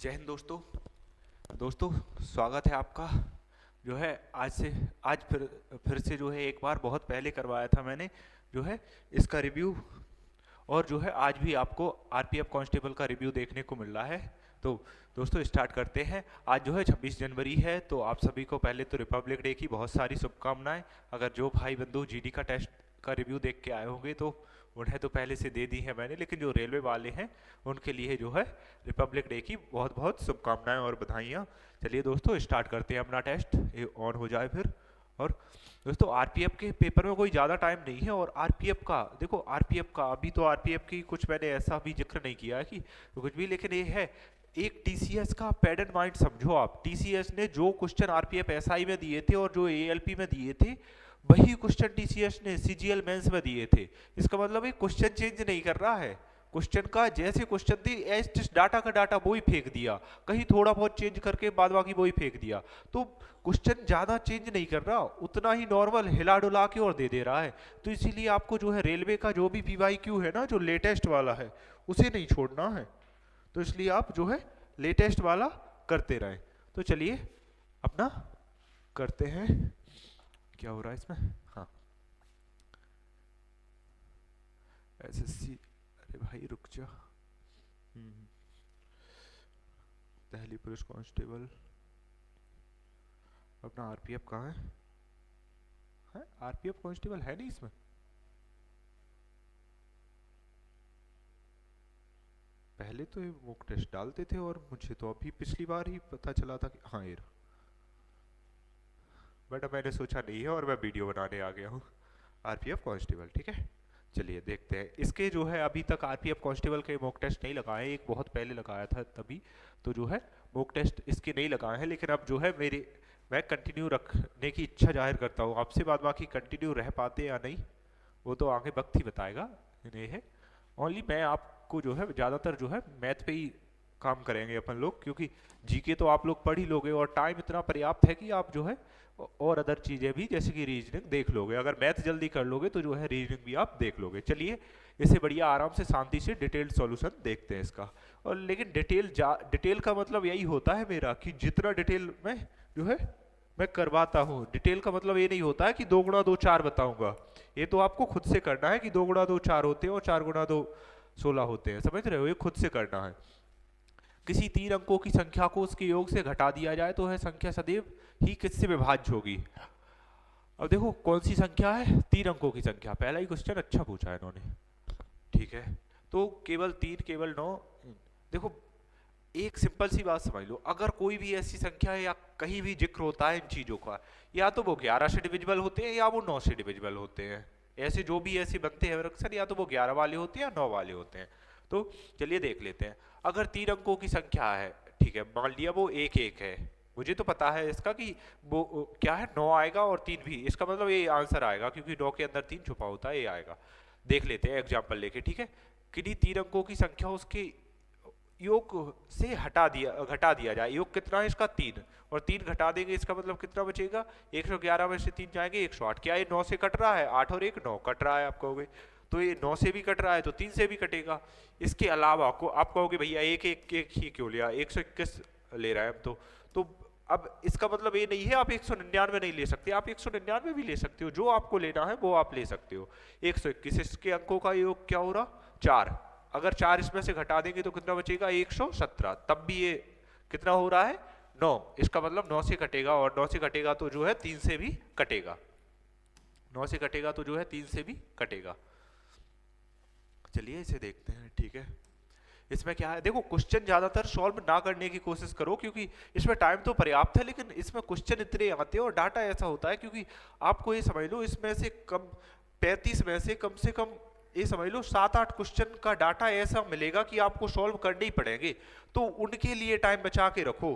जय हिंद दोस्तों। दोस्तों, स्वागत है आपका। जो है आज फिर से जो है एक बार बहुत पहले करवाया था मैंने जो है इसका रिव्यू। और जो है आज भी आपको आरपीएफ कांस्टेबल का रिव्यू देखने को मिल रहा है। तो दोस्तों स्टार्ट करते हैं। आज जो है 26 जनवरी है, तो आप सभी को पहले तो रिपब्लिक डे की बहुत सारी शुभकामनाएं। अगर जो भाई बंधु जीडी का टेस्ट का रिव्यू देख के आए होंगे तो उन्हें तो पहले से दे दी है मैंने, लेकिन जो रेलवे वाले हैं उनके लिए जो है रिपब्लिक डे की बहुत बहुत शुभकामनाएं और बधाइयाँ। चलिए दोस्तों स्टार्ट करते हैं अपना टेस्ट, ये ऑन हो जाए फिर। और दोस्तों आरपीएफ के पेपर में कोई ज़्यादा टाइम नहीं है। और आरपीएफ का देखो, आरपीएफ का अभी तो आरपीएफ की कुछ मैंने ऐसा भी जिक्र नहीं किया है कि तो कुछ भी, लेकिन ये है एक टीसीएस का पैड एंड माइंड समझो आप। टीसीएस ने जो क्वेश्चन आरपीएफ एसआई में दिए थे और जो एएलपी में दिए थे, वही क्वेश्चन टीसीएस ने सीजीएल मेंस में दिए थे। इसका मतलब ये क्वेश्चन चेंज नहीं कर रहा है। क्वेश्चन का जैसे क्वेश्चन थी एज डाटा का डाटा वो ही फेंक दिया, कहीं थोड़ा बहुत चेंज करके बाद बाकी वो ही फेंक दिया। तो क्वेश्चन ज़्यादा चेंज नहीं कर रहा, उतना ही नॉर्मल हिला डुला के और दे दे रहा है। तो इसीलिए आपको जो है रेलवे का जो भी पीवाईक्यू है ना, जो लेटेस्ट वाला है, उसे नहीं छोड़ना है। तो इसलिए आप जो है लेटेस्ट वाला करते रहें। तो चलिए अपना करते हैं। क्या हो रहा है इसमें? हाँ, एसएससी। अरे भाई रुक जा। Delhi police constable. अपना आरपीएफ कहाँ है आरपीएफ कांस्टेबल है नहीं इसमें। पहले तो ये मॉक टेस्ट डालते थे और मुझे तो अभी पिछली बार ही पता चला था कि हाँ ये, बट मैंने सोचा नहीं है और मैं वीडियो बनाने आ गया हूँ। आरपीएफ कांस्टेबल ठीक है। चलिए देखते हैं इसके जो है, अभी तक आरपीएफ कांस्टेबल के मॉक टेस्ट नहीं लगाए, एक बहुत पहले लगाया था तभी। तो जो है मॉक टेस्ट इसके नहीं लगाए हैं, लेकिन अब जो है मैं कंटिन्यू रखने की इच्छा जाहिर करता हूँ आपसे। बाद बाकी कंटिन्यू रह पाते या नहीं वो तो आगे वक्त ही बताएगा। ये है ओनली मैं आपको जो है ज़्यादातर जो है मैथ पे ही काम करेंगे अपन लोग, क्योंकि जीके तो आप लोग पढ़ ही लोगे और टाइम इतना पर्याप्त है कि आप जो है और अदर चीज़ें भी जैसे कि रीजनिंग देख लोगे। अगर मैथ जल्दी कर लोगे तो जो है रीजनिंग भी आप देख लोगे। चलिए इसे बढ़िया आराम से शांति से डिटेल्ड सॉल्यूशन देखते हैं इसका। और लेकिन डिटेल का मतलब यही होता है मेरा कि जितना डिटेल में जो है मैं करवाता हूँ। डिटेल का मतलब ये नहीं होता है कि 2 गुणा 2 4 बताऊंगा। ये तो आपको खुद से करना है कि 2 गुणा 2 4 होते हैं और 4 गुणा 2 16 होते हैं। समझ रहे हो? ये खुद से करना है। किसी 3 अंकों की संख्या को उसके योग से घटा दिया जाए तो वह संख्या सदैव ही किससे विभाज्य होगी। अब देखो कौन सी संख्या है, 3 अंकों की संख्या। पहला ही क्वेश्चन अच्छा पूछा है इन्होंने, ठीक है। तो केवल 3 केवल 9। देखो एक सिंपल सी बात समझ लो, अगर कोई भी ऐसी संख्या है या कहीं भी जिक्र होता है इन चीजों का, या तो वो 11 से डिविजिबल होते हैं या वो 9 से डिविजिबल होते हैं। ऐसे जो भी ऐसे बनते हैं अक्सर, या तो वो 11 वाले होते हैं या 9 वाले होते हैं। तो चलिए देख लेते हैं। अगर 3 अंकों की संख्या है, ठीक है, मान लिया वो 1 1 है। मुझे तो पता है इसका कि वो क्या है, 9 आएगा और 3 भी। इसका मतलब ये आंसर आएगा क्योंकि 9 के अंदर 3 छुपा होता है, ये आएगा। देख लेते हैं एग्जाम्पल लेके, ठीक है। किन्हीं 3 अंकों की संख्या उसके योग से घटा दिया जाए। योग कितना है इसका? 3, और 3 घटा देंगे, इसका मतलब कितना बचेगा? 111 में से 3 जाएंगे 108। क्या ये 9 से कट रहा है? 8 और 1 9 कट रहा है, आप कहोगे। तो ये 9 से भी कट रहा है तो 3 से भी कटेगा। इसके अलावा आप कहोगे भैया एक एक एक ही क्यों लिया, 121 ले रहा है अब तो अब इसका मतलब ये नहीं है आप 199 नहीं ले सकते, आप 199 भी ले सकते हो। जो आपको लेना है वो आप ले सकते हो। 121, इसके अंकों का योग क्या हो रहा? 4। अगर 4 इसमें से घटा देंगे तो कितना बचेगा? 117। तब भी ये कितना हो रहा है? 9। इसका मतलब 9 से कटेगा, और 9 से कटेगा तो जो है 3 से भी कटेगा। 9 से कटेगा तो जो है 3 से भी कटेगा। चलिए इसे देखते हैं, ठीक है। इसमें क्या है, देखो क्वेश्चन ज्यादातर सॉल्व ना करने की कोशिश करो, क्योंकि इसमें टाइम तो पर्याप्त है, लेकिन इसमें क्वेश्चन इतने आते हैं और डाटा ऐसा होता है, क्योंकि आपको ये समझ लो इसमें से कम 35 में से कम ये समझ लो 7-8 क्वेश्चन का डाटा ऐसा मिलेगा कि आपको सॉल्व करने ही पड़ेंगे। तो उनके लिए टाइम बचा के रखो।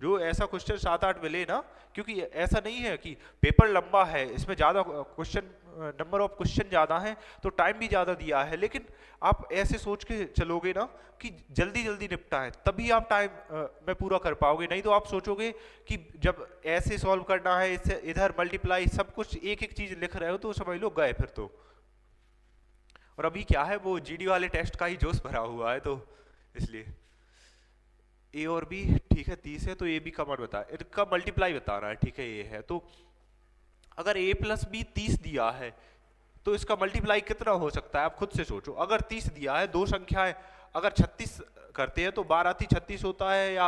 जो ऐसा क्वेश्चन 7-8 मिले ना, क्योंकि ऐसा नहीं है कि पेपर लंबा है, इसमें ज़्यादा क्वेश्चन, नंबर ऑफ क्वेश्चन ज़्यादा है तो टाइम भी ज़्यादा दिया है, लेकिन आप ऐसे सोच के चलोगे ना कि जल्दी जल्दी निपटा है, तभी आप टाइम में पूरा कर पाओगे। नहीं तो आप सोचोगे कि जब ऐसे सॉल्व करना है, इससे इधर मल्टीप्लाई सब कुछ एक एक चीज़ लिख रहे हो तो समझ लो गए फिर तो। और अभी क्या है, वो जीडी वाले टेस्ट का ही जोश भरा हुआ है तो इसलिए ए और बी ठीक है 30 है, तो ए बी का मान बता, इनका मल्टीप्लाई बताना है, ठीक है ये है। तो अगर ए प्लस बी 30 दिया है तो इसका मल्टीप्लाई कितना हो सकता है, आप खुद से सोचो। अगर 30 दिया है, दो संख्याएं अगर 36 करते हैं तो 12 × 36 होता है या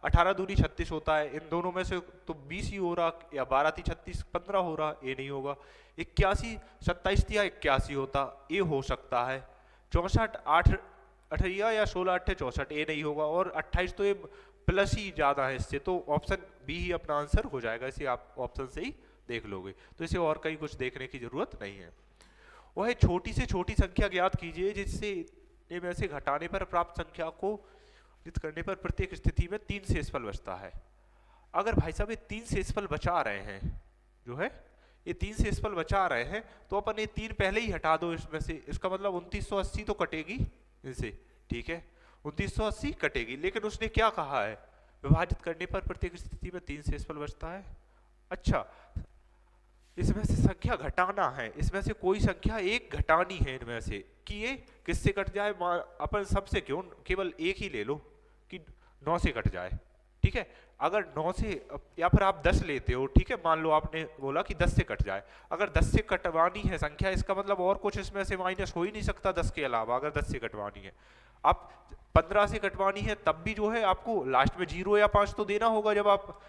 18 दूनी 36 होता है, इन दोनों में से तो 20 ही हो रहा, या 12 × 36 15 हो रहा, ये नहीं होगा। 81 27 दिया 81 होता, ये हो सकता है। 64 8 अठैया या 16 8 64, ये नहीं होगा। और 28 तो ये प्लस ही ज्यादा है इससे, तो ऑप्शन बी ही अपना आंसर हो जाएगा, इसे आप ऑप्शन से ही देख लोगे, तो इसे और कहीं कुछ देखने की जरूरत नहीं है। वह छोटी से छोटी संख्या ज्ञात कीजिए जिससे में से घटाने पर प्राप्त संख्या को जित करने पर प्रत्येक स्थिति में 3 शेषफल बचता है। अगर भाई साहब ये 3 शेषफल बचा रहे हैं, जो है ये 3 शेषफल बचा रहे हैं, तो अपन ये 3 पहले ही हटा दो इसमें से, इसका मतलब 2980 तो कटेगी इनसे, ठीक है 2980 कटेगी। लेकिन उसने क्या कहा है, विभाजित करने पर प्रत्येक स्थिति में 3 शेषफल बचता है। अच्छा, इसमें से संख्या घटाना है, इसमें से कोई संख्या एक घटानी है इनमें से, कि ये किससे कट जाए, अपन सबसे क्यों केवल एक ही ले लो कि 9 से कट जाए, ठीक है। अगर 9 से, या फिर आप 10 लेते हो, ठीक है, मान लो आपने बोला कि 10 से कट जाए, अगर 10 से कटवानी है संख्या, इसका मतलब और कुछ इसमें से माइनस हो ही नहीं सकता 10 के अलावा। अगर 10 से कटवानी है, आप 15 से कटवानी है, तब भी जो है आपको लास्ट में 0 या 5 तो देना होगा। जब आप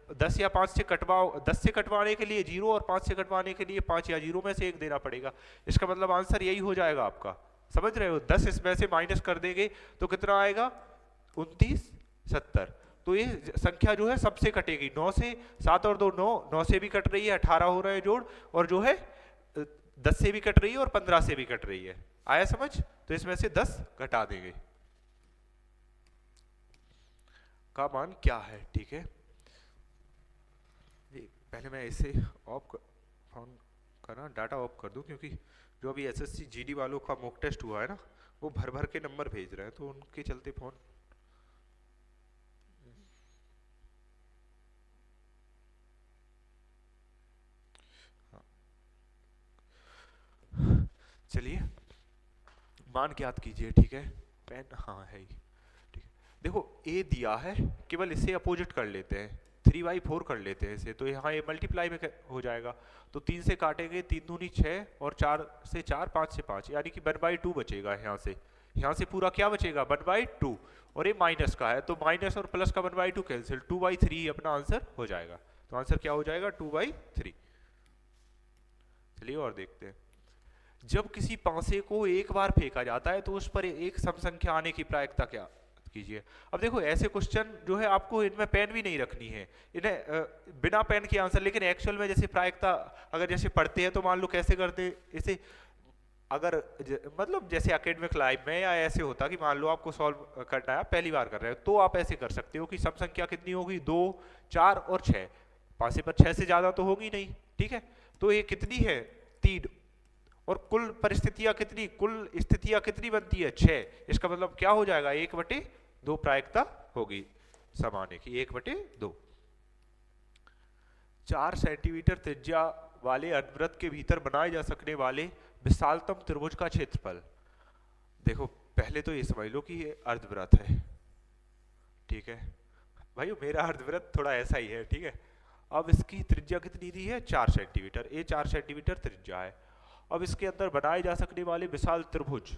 10 या 5 से कटवाओ, 10 से कटवाने के लिए 0 और 5 से कटवाने के लिए 5 या 0 में से एक देना पड़ेगा। इसका मतलब आंसर यही हो जाएगा आपका, समझ रहे हो। 10 इसमें से माइनस कर देंगे तो कितना आएगा, 29 70। तो ये संख्या जो है सबसे कटेगी, 9 से, 7 और 2 9, 9 से भी कट रही है, 18 हो रहे हैं जोड़, और जो है 10 से भी कट रही है और 15 से भी कट रही है। आया समझ, तो इसमें से 10 घटा देंगे, का मान क्या है, ठीक है। पहले मैं इसे ऑफ फोन करना, डाटा ऑफ कर दूं, क्योंकि जो अभी एसएससी जीडी वालों का मॉक टेस्ट हुआ है ना, वो भर भर के नंबर भेज रहे हैं, तो उनके चलते फोन। हाँ। चलिए मान ज्ञात कीजिए, ठीक है। पेन हाँ है ही, ठीक है। देखो ए दिया है, केवल इसे अपोजिट कर लेते हैं, 3/4 कर लेते हैं इसे, तो यहाँ ये मल्टीप्लाई में हो जाएगा। तो 3 से काटेंगे, 3 दूनी 6 और 4 से 4, 5 से 5, यानी कि 1/2 बचेगा। यहाँ से पूरा क्या बचेगा, 1/2, और ये माइनस का है, तो माइनस और प्लस का 1/2 कैंसिल, 2/3 अपना आंसर हो जाएगा। तो आंसर क्या हो जाएगा, 2/3। चलिए और देखते हैं। जब किसी पासे को एक बार फेंका जाता है तो उस पर एक सम संख्या आने की प्रायिकता क्या कीजिए। अब देखो ऐसे क्वेश्चन जो है आपको इनमें पेन भी नहीं रखनी है, इन्हें बिना पेन के आंसर, लेकिन एक्चुअल में जैसे प्रायिकता अगर जैसे पढ़ते हैं तो मान लो कैसे करते इसे, अगर मतलब जैसे एकेडमिक लाइफ में या ऐसे होता कि मान लो आपको सॉल्व करना है, आप पहली बार कर रहे हो, तो आप ऐसे कर सकते हो कि सम संख्या कितनी होगी, 2 4 और 6, पासे पर 6 से ज्यादा तो होगी नहीं, ठीक है। तो ये कितनी है, 3, और कुल परिस्थितियां कितनी, कुल स्थितियां कितनी बनती है, 6। इसका मतलब क्या हो जाएगा, 1/2 प्रायिकता होगी समाने की, 1/2। 4 सेंटीमीटर त्रिज्या वाले अर्धवृत्त के भीतर बनाए जा सकने वाले विशालतम त्रिभुज का क्षेत्रफल। देखो पहले तो ये समझ लो कि ये अर्धवृत्त है, ठीक है भाई, मेरा अर्धवृत्त थोड़ा ऐसा ही है, ठीक है। अब इसकी त्रिज्या कितनी दी है, 4 सेंटीमीटर, ये 4 सेंटीमीटर त्रिज्या है। अब इसके अंदर बनाए जा सकने वाले विशाल त्रिभुज,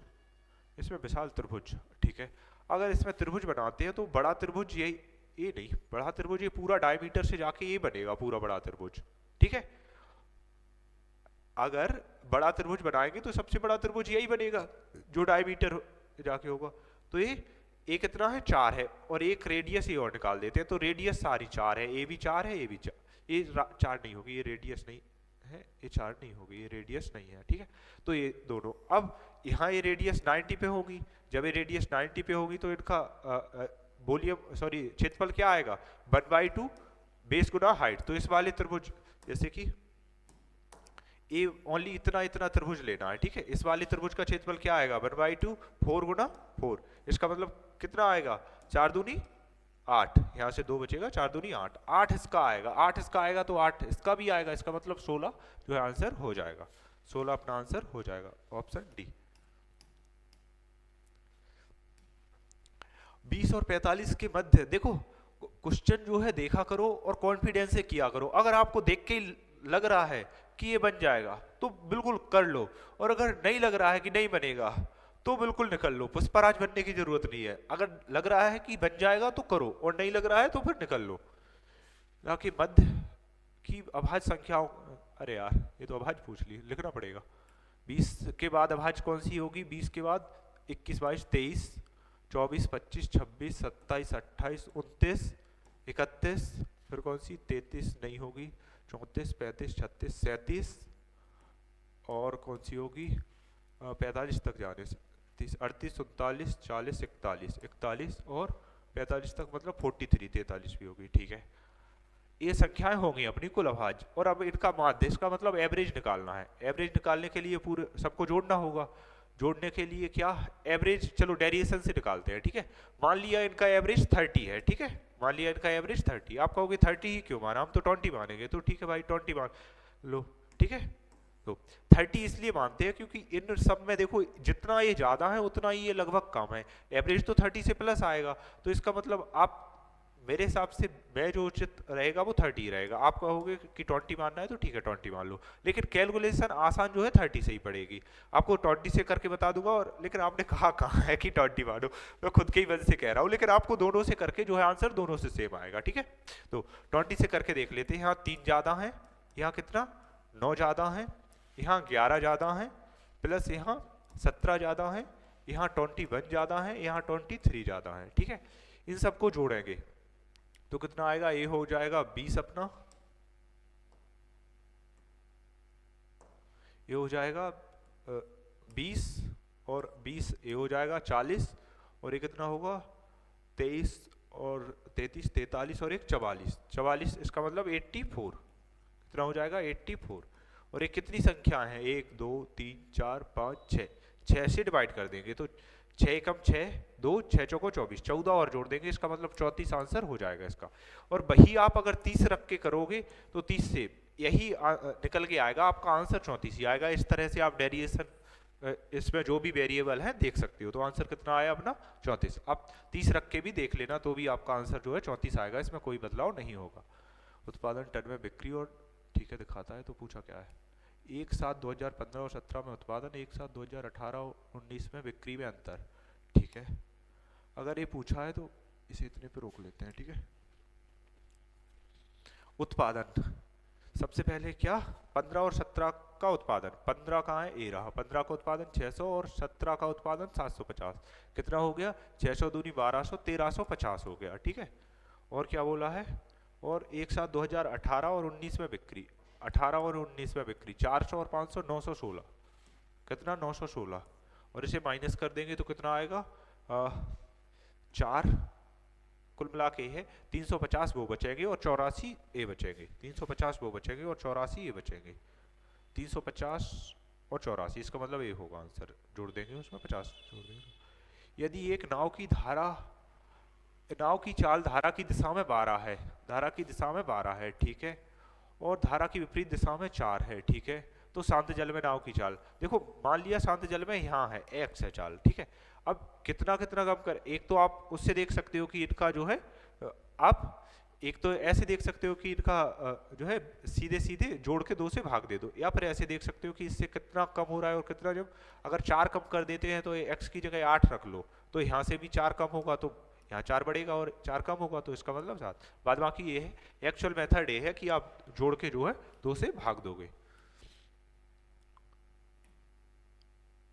इसमें विशाल त्रिभुज, ठीक है। अगर इसमें त्रिभुज बनाते हैं तो बड़ा त्रिभुज ये नहीं, बड़ा त्रिभुज ये पूरा डायमीटर से जाके ये बनेगा पूरा बड़ा त्रिभुज, ठीक है। अगर बड़ा त्रिभुज बनाएंगे तो सबसे बड़ा त्रिभुज यही बनेगा जो डायमीटर जाके होगा। तो ये कितना है, 4 है, और एक रेडियस ये और निकाल देते हैं, तो रेडियस सारी 4 है, ए भी 4 है, ए भी 4, ये 4 नहीं होगी, ये रेडियस नहीं है, ये 4 नहीं होगी, ये रेडियस नहीं है, ठीक है। तो ये दोनों, अब यहाँ ये रेडियस 90 पे होगी, जब ये रेडियस 90 पे होगी तो इनका वॉल्यूम सॉरी क्षेत्रफल क्या आएगा, 1/2 बेस गुना हाइट। तो इस वाले त्रिभुज, जैसे कि ये ओनली इतना इतना त्रिभुज लेना है, ठीक है। इस वाले त्रिभुज का क्षेत्रफल क्या आएगा, 1/2 4 गुना 4, इसका मतलब कितना आएगा, 4 दूनी 8, यहाँ से 2 बचेगा, 4 दूनी 8, 8 इसका आएगा, 8 इसका आएगा तो 8 इसका भी आएगा, इसका मतलब 16 जो है आंसर हो जाएगा, 16 अपना आंसर हो जाएगा, ऑप्शन डी। 20 और 45 के मध्य देखो, क्वेश्चन जो है देखा करो और कॉन्फिडेंस से किया करो। अगर आपको देख के ही लग रहा है कि ये बन जाएगा तो बिल्कुल कर लो, और अगर नहीं लग रहा है कि नहीं बनेगा तो बिल्कुल निकल लो। पुष्पराज बनने की जरूरत नहीं है, अगर लग रहा है कि बन जाएगा तो करो, और नहीं लग रहा है तो फिर निकल लो। ना कि मध्य की अभाज्य संख्याओं, अरे यार ये तो अभाज्य पूछ ली, लिखना पड़ेगा। 20 के बाद अभाज्य कौन सी होगी? 20 के बाद 21 22 23 24 25 26 27 28 29 31, फिर कौन सी? 33 नहीं होगी, 34 35 36 37, और कौन सी होगी? 45 तक जाने से 30 38 39 40 41 41 और 45 तक, मतलब 43 43 भी होगी। ठीक है, ये संख्याएं होंगी अपनी कुल अभाज्य, और अब इनका माध्य, इसका मतलब एवरेज निकालना है। एवरेज निकालने के लिए पूरे सबको जोड़ना होगा। जोड़ने के लिए क्या एवरेज, चलो डेरिएशन से निकालते हैं। ठीक है, मान लिया इनका एवरेज 30 है। ठीक है, मान लिया इनका एवरेज 30, आप कहोगे 30 ही क्यों माना, हम तो 20 मानेंगे। तो ठीक है भाई 20 मान लो। ठीक है, तो 30 इसलिए मानते हैं क्योंकि इन सब में देखो जितना ये ज्यादा है उतना ही ये लगभग कम है। एवरेज तो 30 से प्लस आएगा, तो इसका मतलब आप, मेरे हिसाब से मैं जो उचित रहेगा वो 30 रहेगा। आप कहोगे कि 20 मानना है तो ठीक है 20 मान लो, लेकिन कैलकुलेशन आसान जो है 30 से ही पड़ेगी। आपको 20 से करके बता दूंगा, और लेकिन आपने कहा कहाँ है कि 20 मानो, मैं खुद के ही वजह से कह रहा हूँ, लेकिन आपको दोनों से करके जो है आंसर दोनों से सेम आएगा। ठीक है, तो 20 से करके देख लेते हैं। यहाँ 3 ज्यादा है, यहाँ कितना 9 ज्यादा है, यहाँ 11 ज्यादा है, प्लस यहाँ 17 ज्यादा है, यहाँ 21 ज्यादा है, यहाँ 23 ज्यादा है। ठीक है, इन सबको जोड़ेंगे तो कितना आएगा? ये हो जाएगा 20 अपना, ये हो जाएगा 20, और 20 ये हो जाएगा 40, और ये कितना होगा? 23 और 33 43, और एक 44 44, इसका मतलब 84। कितना हो जाएगा? 84। और ये कितनी संख्या है? 1 2 3 4 5 6, 6 से डिवाइड कर देंगे तो 6 कम 6 2 6 चौको 24, 14 और जोड़ देंगे, इसका मतलब 34 आंसर हो जाएगा इसका। और वही आप अगर 30 रख के करोगे तो 30 से यही निकल के आएगा, आपका आंसर 34 ही आएगा। इस तरह से आप डेरिएशन इसमें जो भी वेरिएबल है देख सकते हो। तो आंसर कितना आया अपना? 34। आप 30 रख के भी देख लेना तो भी आपका आंसर जो है 34 आएगा, इसमें कोई बदलाव नहीं होगा। उत्पादन टन में बिक्री, और ठीक है दिखाता है। तो पूछा क्या है? एक साथ 2015 और 17 में उत्पादन, एक साथ 2018 और 19 में बिक्री में अंतर। ठीक है, अगर ये पूछा है तो इसे इतने पे रोक लेते हैं। ठीक है, उत्पादन सबसे पहले क्या? 15 और 17 का उत्पादन, 15 कहाँ है? ए रहा, 15 का उत्पादन 600 और 17 का उत्पादन 750, कितना हो गया? 600 दूनी 1200, 1350 हो गया। ठीक है, और क्या बोला है? और एक साथ 2018 और 19 में बिक्री, 18 और 19 में बिक्री 400 और 500 916, कितना? 916, और इसे माइनस कर देंगे तो कितना आएगा? 4, कुल मिला के है 350 वो बचेंगे और 84 ए बचेंगे। 350 वो बचेंगे और 84 ए बचेंगे। 350 और 84, इसका मतलब ये होगा आंसर। जोड़ देंगे उसमें 50 जोड़ देंगे। यदि एक नाव की धारा, नाव की चाल धारा की दिशा में 12 है, धारा की दिशा में 12 है। ठीक है, और धारा की विपरीत दिशा में 4 है। ठीक है, तो शांत जल में नाव की चाल, देखो मान लिया शांत जल में यहाँ है x है चाल। ठीक है, अब कितना कितना कम कर, एक तो आप उससे देख सकते हो कि इनका जो है, आप एक तो ऐसे देख सकते हो कि इनका जो है सीधे सीधे जोड़ के 2 से भाग दे दो, या फिर ऐसे देख सकते हो कि इससे कितना कम हो रहा है और कितना, जब अगर 4 कम कर देते हैं तो x की जगह 8 रख लो, तो यहाँ से भी 4 कम होगा तो यहाँ 4 बढ़ेगा, और 4 कम होगा तो इसका मतलब 7। बाद बाकी ये है, एक्चुअल मेथड ये है कि आप जोड़ के जो है 2 से भाग दोगे।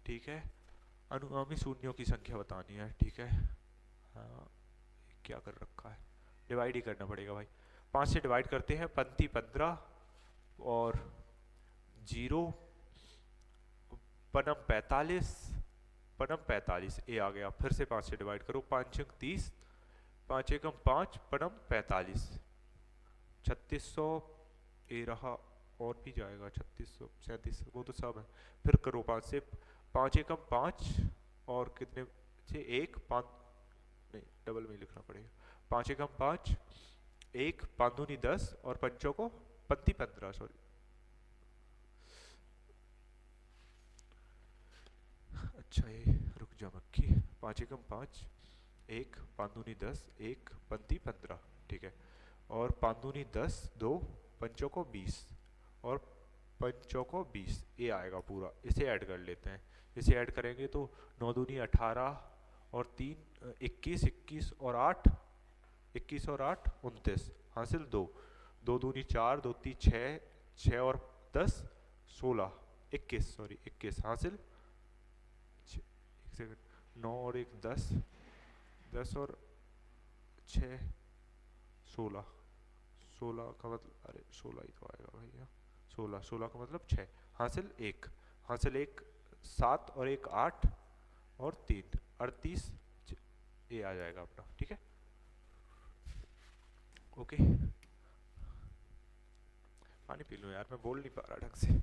ठीक है, अनुगामी शून्यों की संख्या बतानी है। ठीक है, हाँ क्या कर रखा है, डिवाइड ही करना पड़ेगा भाई। 5 से डिवाइड करते हैं, पंक्ति 15 और 0 पनम 45, पनम 45 ए आ गया। फिर से 5 से डिवाइड करो, 5 छक 30, 5 एकम 5 पनम 45, 3600 ए रहा, और भी जाएगा 3600 37, वो तो सब है। फिर करो 5 से, 5 एकम 5 और कितने से 1 5, नहीं डबल में लिखना पड़ेगा। 5 एकम 5 1 5 दूनी 10 और पंचों को पंक्ति 15, सॉरी अच्छा ये रुक जा मक्खी। 5 एकम 5 एक, पाँच दूनी 10, एक पंती 15, ठीक है। और पाँच दूनी 10, दो पंचों को 20 और पंचों को 20, ये आएगा पूरा। इसे ऐड कर लेते हैं। इसे ऐड करेंगे तो नौ दूनी 18 और 3 21, 21 और 8 21 और 8 29, हासिल 2, दो दूनी 4, दो ती 6, 6 और 10 16, 21, सॉरी 21, हासिल 9 और 1 10, 10 और 6 16, 16 का मतलब, अरे 16 ही तो आएगा भैया, 16, 16 का मतलब 6, हासिल 1, हासिल 1 7 और 1 8 और 3 38, ये आ जाएगा अपना, ठीक है। ओके, पानी पी लूँ यार, मैं बोल नहीं पा रहा ढंग से।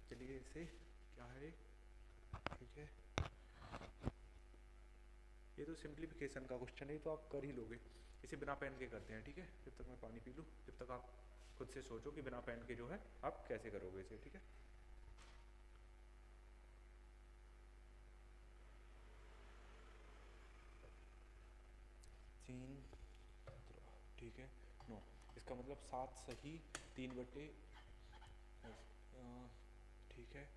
चलिए इसे क्या है, ठीक है, ये तो सिंप्लीफिकेशन का क्वेश्चन है, तो आप कर ही लोगे। इसे बिना पेन के करते हैं, ठीक है। जब तक मैं पानी पी लूँ, जब तक आप खुद से सोचो कि बिना पेन के जो है आप कैसे करोगे इसे, ठीक है। तीन, ठीक है, 9, इसका मतलब 7 सही 3 बटे, ठीक है,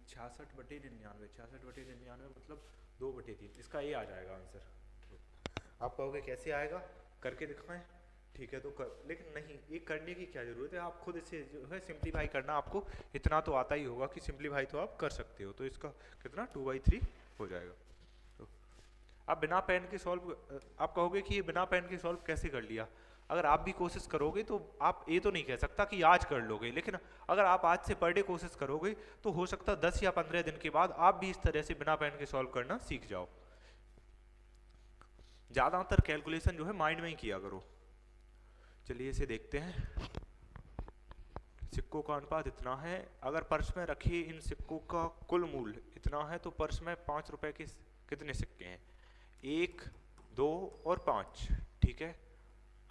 66 बटे 99, 66 बटे 99 मतलब 2 बटे 3, इसका ये आ जाएगा आंसर। आप कहोगे कैसे आएगा, करके दिखाएं, ठीक है, तो लेकिन नहीं, ये करने की क्या जरूरत है, आप खुद इसे जो है सिंप्लीफाई करना, आपको इतना तो आता ही होगा कि सिंप्लीफाई तो आप कर सकते हो। तो इसका कितना 2/3 हो जाएगा। तो आप बिना पेन के सॉल्व, आप कहोगे कि ये बिना पेन के सॉल्व कैसे कर लिया। अगर आप भी कोशिश करोगे तो आप ये तो नहीं कह सकता कि आज कर लोगे, लेकिन अगर आप आज से पर डे कोशिश करोगे तो हो सकता 10 या 15 दिन के बाद आप भी इस तरह से बिना पेन के सॉल्व करना सीख जाओ। ज़्यादातर कैलकुलेशन जो है माइंड में ही किया करो। चलिए इसे देखते हैं। सिक्कों का अनुपात इतना है, अगर पर्स में रखे इन सिक्कों का कुल मूल्य इतना है तो पर्स में 5 रुपए के कितने सिक्के हैं, 1 2 और 5, ठीक है।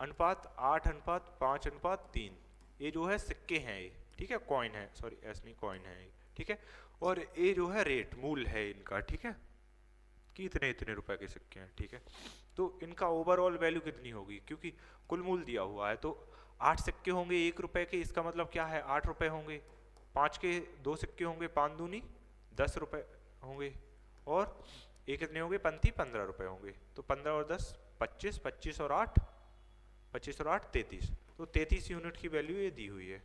अनुपात 8 अनुपात 5 अनुपात 3, ये जो है सिक्के हैं ये, ठीक है, कॉइन है, सॉरी ऐसे नहीं, कॉइन है ये, ठीक है। और ये जो है रेट मूल्य है इनका, ठीक है, कि इतने इतने रुपए के सिक्के हैं, ठीक है। तो इनका ओवरऑल वैल्यू कितनी होगी, क्योंकि कुल मूल्य दिया हुआ है, तो 8 सिक्के होंगे 1 रुपए के, इसका मतलब क्या है 8 रुपए होंगे। 5 के 2 सिक्के होंगे, 5 दूनी 10 रुपए होंगे, और ये कितने होंगे पंती 15 रुपए होंगे। तो 15 और 10 25, 25 और 8 25 और 8 33, तो 33 यूनिट की वैल्यू ये दी हुई है।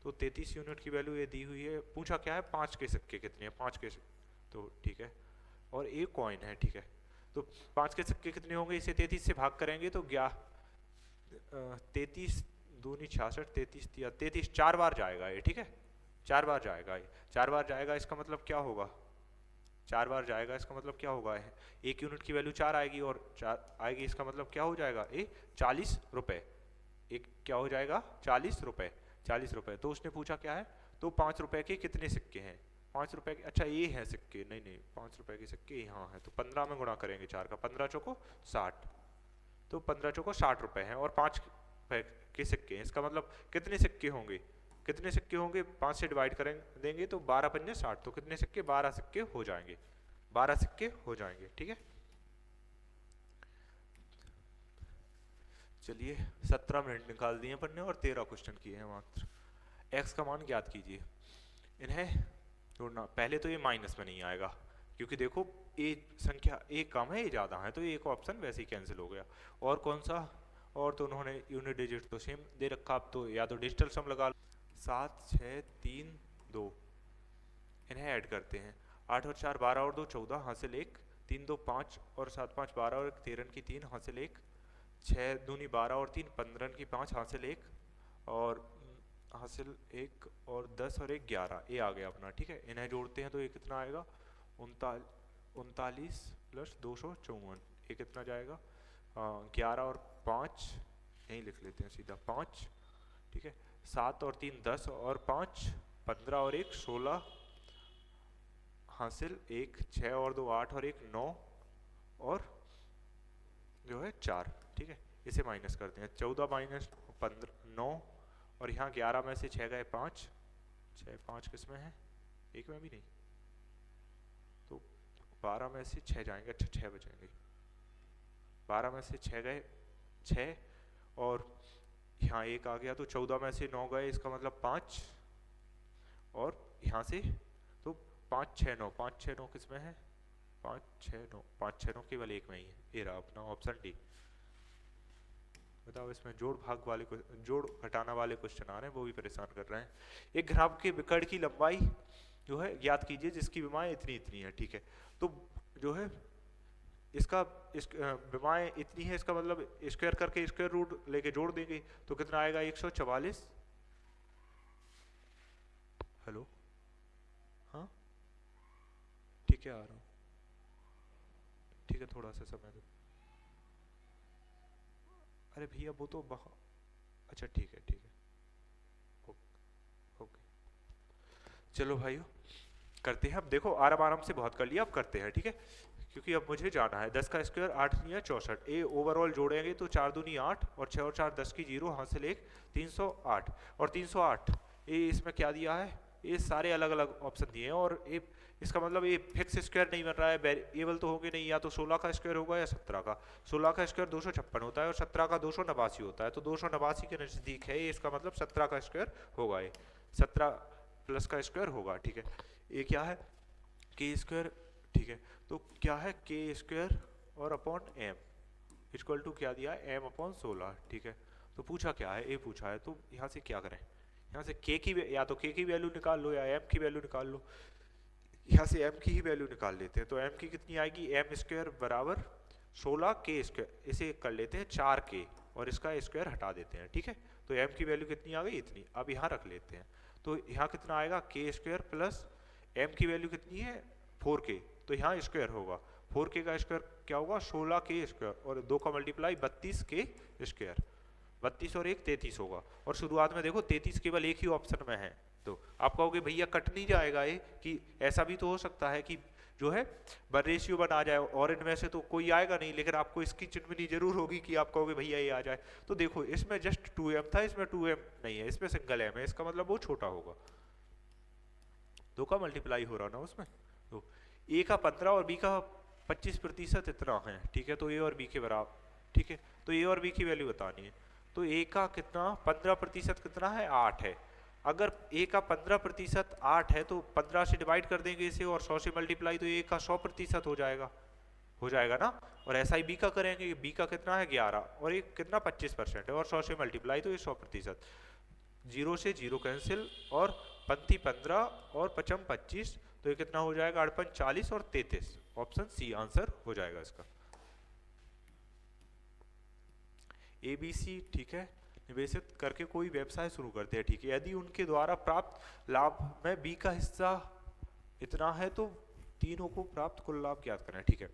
तो 33 यूनिट की वैल्यू ये दी हुई है। पूछा क्या है 5 के सिक्के कितने हैं, 5 के, तो ठीक है, और एक कॉइन है, ठीक है। तो 5 के सिक्के कितने होंगे, इसे 33 से भाग करेंगे तो 33 दूनी 66, 33 4 बार जाएगा ये, ठीक है, 4 बार जाएगा ये, 4 बार जाएगा, इसका मतलब क्या होगा, 4 बार जाएगा इसका मतलब क्या होगा, 1 यूनिट की वैल्यू 4 आएगी और 4 आएगी, इसका मतलब क्या हो जाएगा, ये 40 रुपए, एक क्या हो जाएगा 40 रुपए, 40 रुपए। तो उसने पूछा क्या है, तो 5 रुपए के कितने सिक्के हैं, 5 रुपए के, अच्छा ये है सिक्के, नहीं नहीं 5 रुपए के सिक्के यहाँ है, तो 15 में गुणा करेंगे 4 का, 15 चौको 60, तो 15 चौको 60 रुपए हैं, और 5 के सिक्के हैं, इसका मतलब कितने सिक्के होंगे, कितने सिक्के होंगे, 5 से डिवाइड करें देंगे तो 12 पंजे 60, तो कितने सिक्के 12 सिक्के हो जाएंगे, 12 सिक्के हो जाएंगे, ठीक है। चलिए 17 मिनट निकाल दिए पढ़ने और 13 क्वेश्चन किए हैं मात्र। एक्स का मान ज्ञात कीजिए, इन्हें जोड़ना, पहले तो ये माइनस में नहीं आएगा क्योंकि देखो ए संख्या एक कम है ये ज़्यादा है, तो एक ऑप्शन वैसे ही कैंसिल हो गया। और कौन सा, और तो उन्होंने यूनिट डिजिट तो सेम दे रखा, आप तो या तो डिजिटल सम लगा लो, 7 6 3 2, इन्हें ऐड करते हैं, 8 और 4 12 और 2 14, हासिल 1, 3 2 5 और 7 5 12 और 1 13 की 3, हासिल 1, 6 दूनी 12 और 3 15 की 5, हासिल 1, और हासिल 1 और 10 और 1 11, ये आ गया अपना, ठीक है। इन्हें जोड़ते हैं तो ये कितना आएगा, 39 प्लस 254, ये कितना जाएगा, 11 और 5 यहीं लिख लेते हैं सीधा 5, ठीक है, 7 और 3 10 और 5 15 और 1 16, हासिल 1, 6 और 2 8 और 1 9, और जो है 4, ठीक है। इसे माइनस करते हैं, 14 माइनस 15 9, और यहाँ 11 में से 6 गए 5, 6 5 किस में है, एक में भी नहीं, तो 12 में से 6 जाएंगे, अच्छा 6 बचेंगे, 12 में से 6 गए 6, और यहाँ एक आ गया, तो 14 में से 9 गए, इसका मतलब 5, और यहाँ से तो 5 6 9, 5 6 9 किस में है, 5 6 9, 5 6 9 केवल एक में ही है, ये रहा अपना ऑप्शन डी। बताओ इसमें जोड़ भाग वाले जोड़ घटाना वाले क्वेश्चन आ रहे हैं, वो भी परेशान कर रहे हैं। एक ग्राफ के विकर्ण की लंबाई जो है ज्ञात कीजिए जिसकी विमाएं इतनी इतनी है, ठीक है। तो जो है इसका विमाएं इतनी है, इसका मतलब स्क्वायर करके स्क्वायर रूट लेके जोड़ देंगे तो कितना आएगा 144। हेलो, हाँ ठीक है, आ रहा हूँ, ठीक है, थोड़ा सा समय दो। अरे भैया वो तो अच्छा ठीक है ठीक है, ओके, चलो भाइयों करते हैं। अब देखो आराम आराम से बहुत कर लिया, अब करते हैं, ठीक है, क्योंकि अब मुझे जाना है। 10 का स्क्वायर 8 या 64, ए ओवरऑल जोड़ेंगे तो 4 दूनी 8, और 6 और 4 10 की 0, हासिल 1 308, और 308 ए इसमें क्या दिया है, ये सारे अलग अलग ऑप्शन दिए हैं, और ए इसका मतलब ये फिक्स स्क्वायर नहीं बन रहा है, वेरिएबल तो होंगे नहीं, या तो 16 का स्क्वायर होगा या 17 का। 16 का स्क्वायर 256 होता है और 17 का 289 होता है, तो 289 के नज़दीक है ये, इसका मतलब 17 का स्क्वायर होगा, ये 17 प्लस का स्क्वायर होगा, ठीक है। ये क्या है, के स्क्वायर, ठीक है, तो क्या है के स्क्वायर और अपॉन एम इक्वल टू क्या दिया है, एम अपॉन 16, ठीक है। तो पूछा क्या है, ए पूछा है, तो यहाँ से क्या करें, यहाँ से के की या तो के की वैल्यू निकाल लो या एम की वैल्यू निकाल लो, यहाँ से m की ही वैल्यू निकाल लेते हैं। तो m की कितनी आएगी, एम स्क्वायर बराबर 16 के स्क्वायर, इसे कर लेते हैं 4 के और इसका स्क्वायर हटा देते हैं, ठीक है। तो m की वैल्यू कितनी आ गई, इतनी। अब यहाँ रख लेते हैं, तो यहाँ कितना आएगा के स्क्वायर प्लस m की वैल्यू कितनी है 4k, तो यहाँ स्क्वायर होगा, 4k का स्क्वायर क्या होगा 16 के स्क्वायर, और 2 का मल्टीप्लाई 32 के स्क्वायर, 32 और 1 33 होगा। और शुरुआत में देखो 33 केवल एक ही ऑप्शन में है, तो आप कहोगे भैया कट नहीं जाएगा ये, कि ऐसा भी तो हो सकता है कि जो है वन रेशियो बन आ जाए, और इनमें से तो कोई आएगा नहीं, लेकिन आपको इसकी चिन्हनी जरूर होगी कि आप कहोगे भैया ये आ जाए। तो देखो इसमें जस्ट 2m था, इसमें 2m नहीं है, इसमें सिंगल m है, इसका मतलब वो छोटा होगा, 2 का मल्टीप्लाई हो रहा ना उसमें, तो a का 15 और b का 25% इतना है, ठीक है। तो a और b के बराबर, ठीक है, तो a और b की वैल्यू बतानी है। तो a का कितना 15% कितना है 8 है, अगर a का 15% 8 है तो 15 से डिवाइड कर देंगे इसे और 100 से मल्टीप्लाई, तो a का 100% हो जाएगा ना। और ऐसा ही b का करेंगे, b का कितना है 11 और ये कितना 25% है, और 100 से मल्टीप्लाई तो ये 100%, 0 से 0 कैंसिल, और 15 और 25, तो ये कितना हो जाएगा 8 40 और 33, ऑप्शन सी आंसर हो जाएगा इसका, ABC, ठीक है। निवेशित करके कोई व्यवसाय शुरू करते हैं, ठीक है, यदि उनके द्वारा प्राप्त लाभ में b का हिस्सा इतना है तो तीनों को प्राप्त कुल लाभ ज्ञात करना है, ठीक है।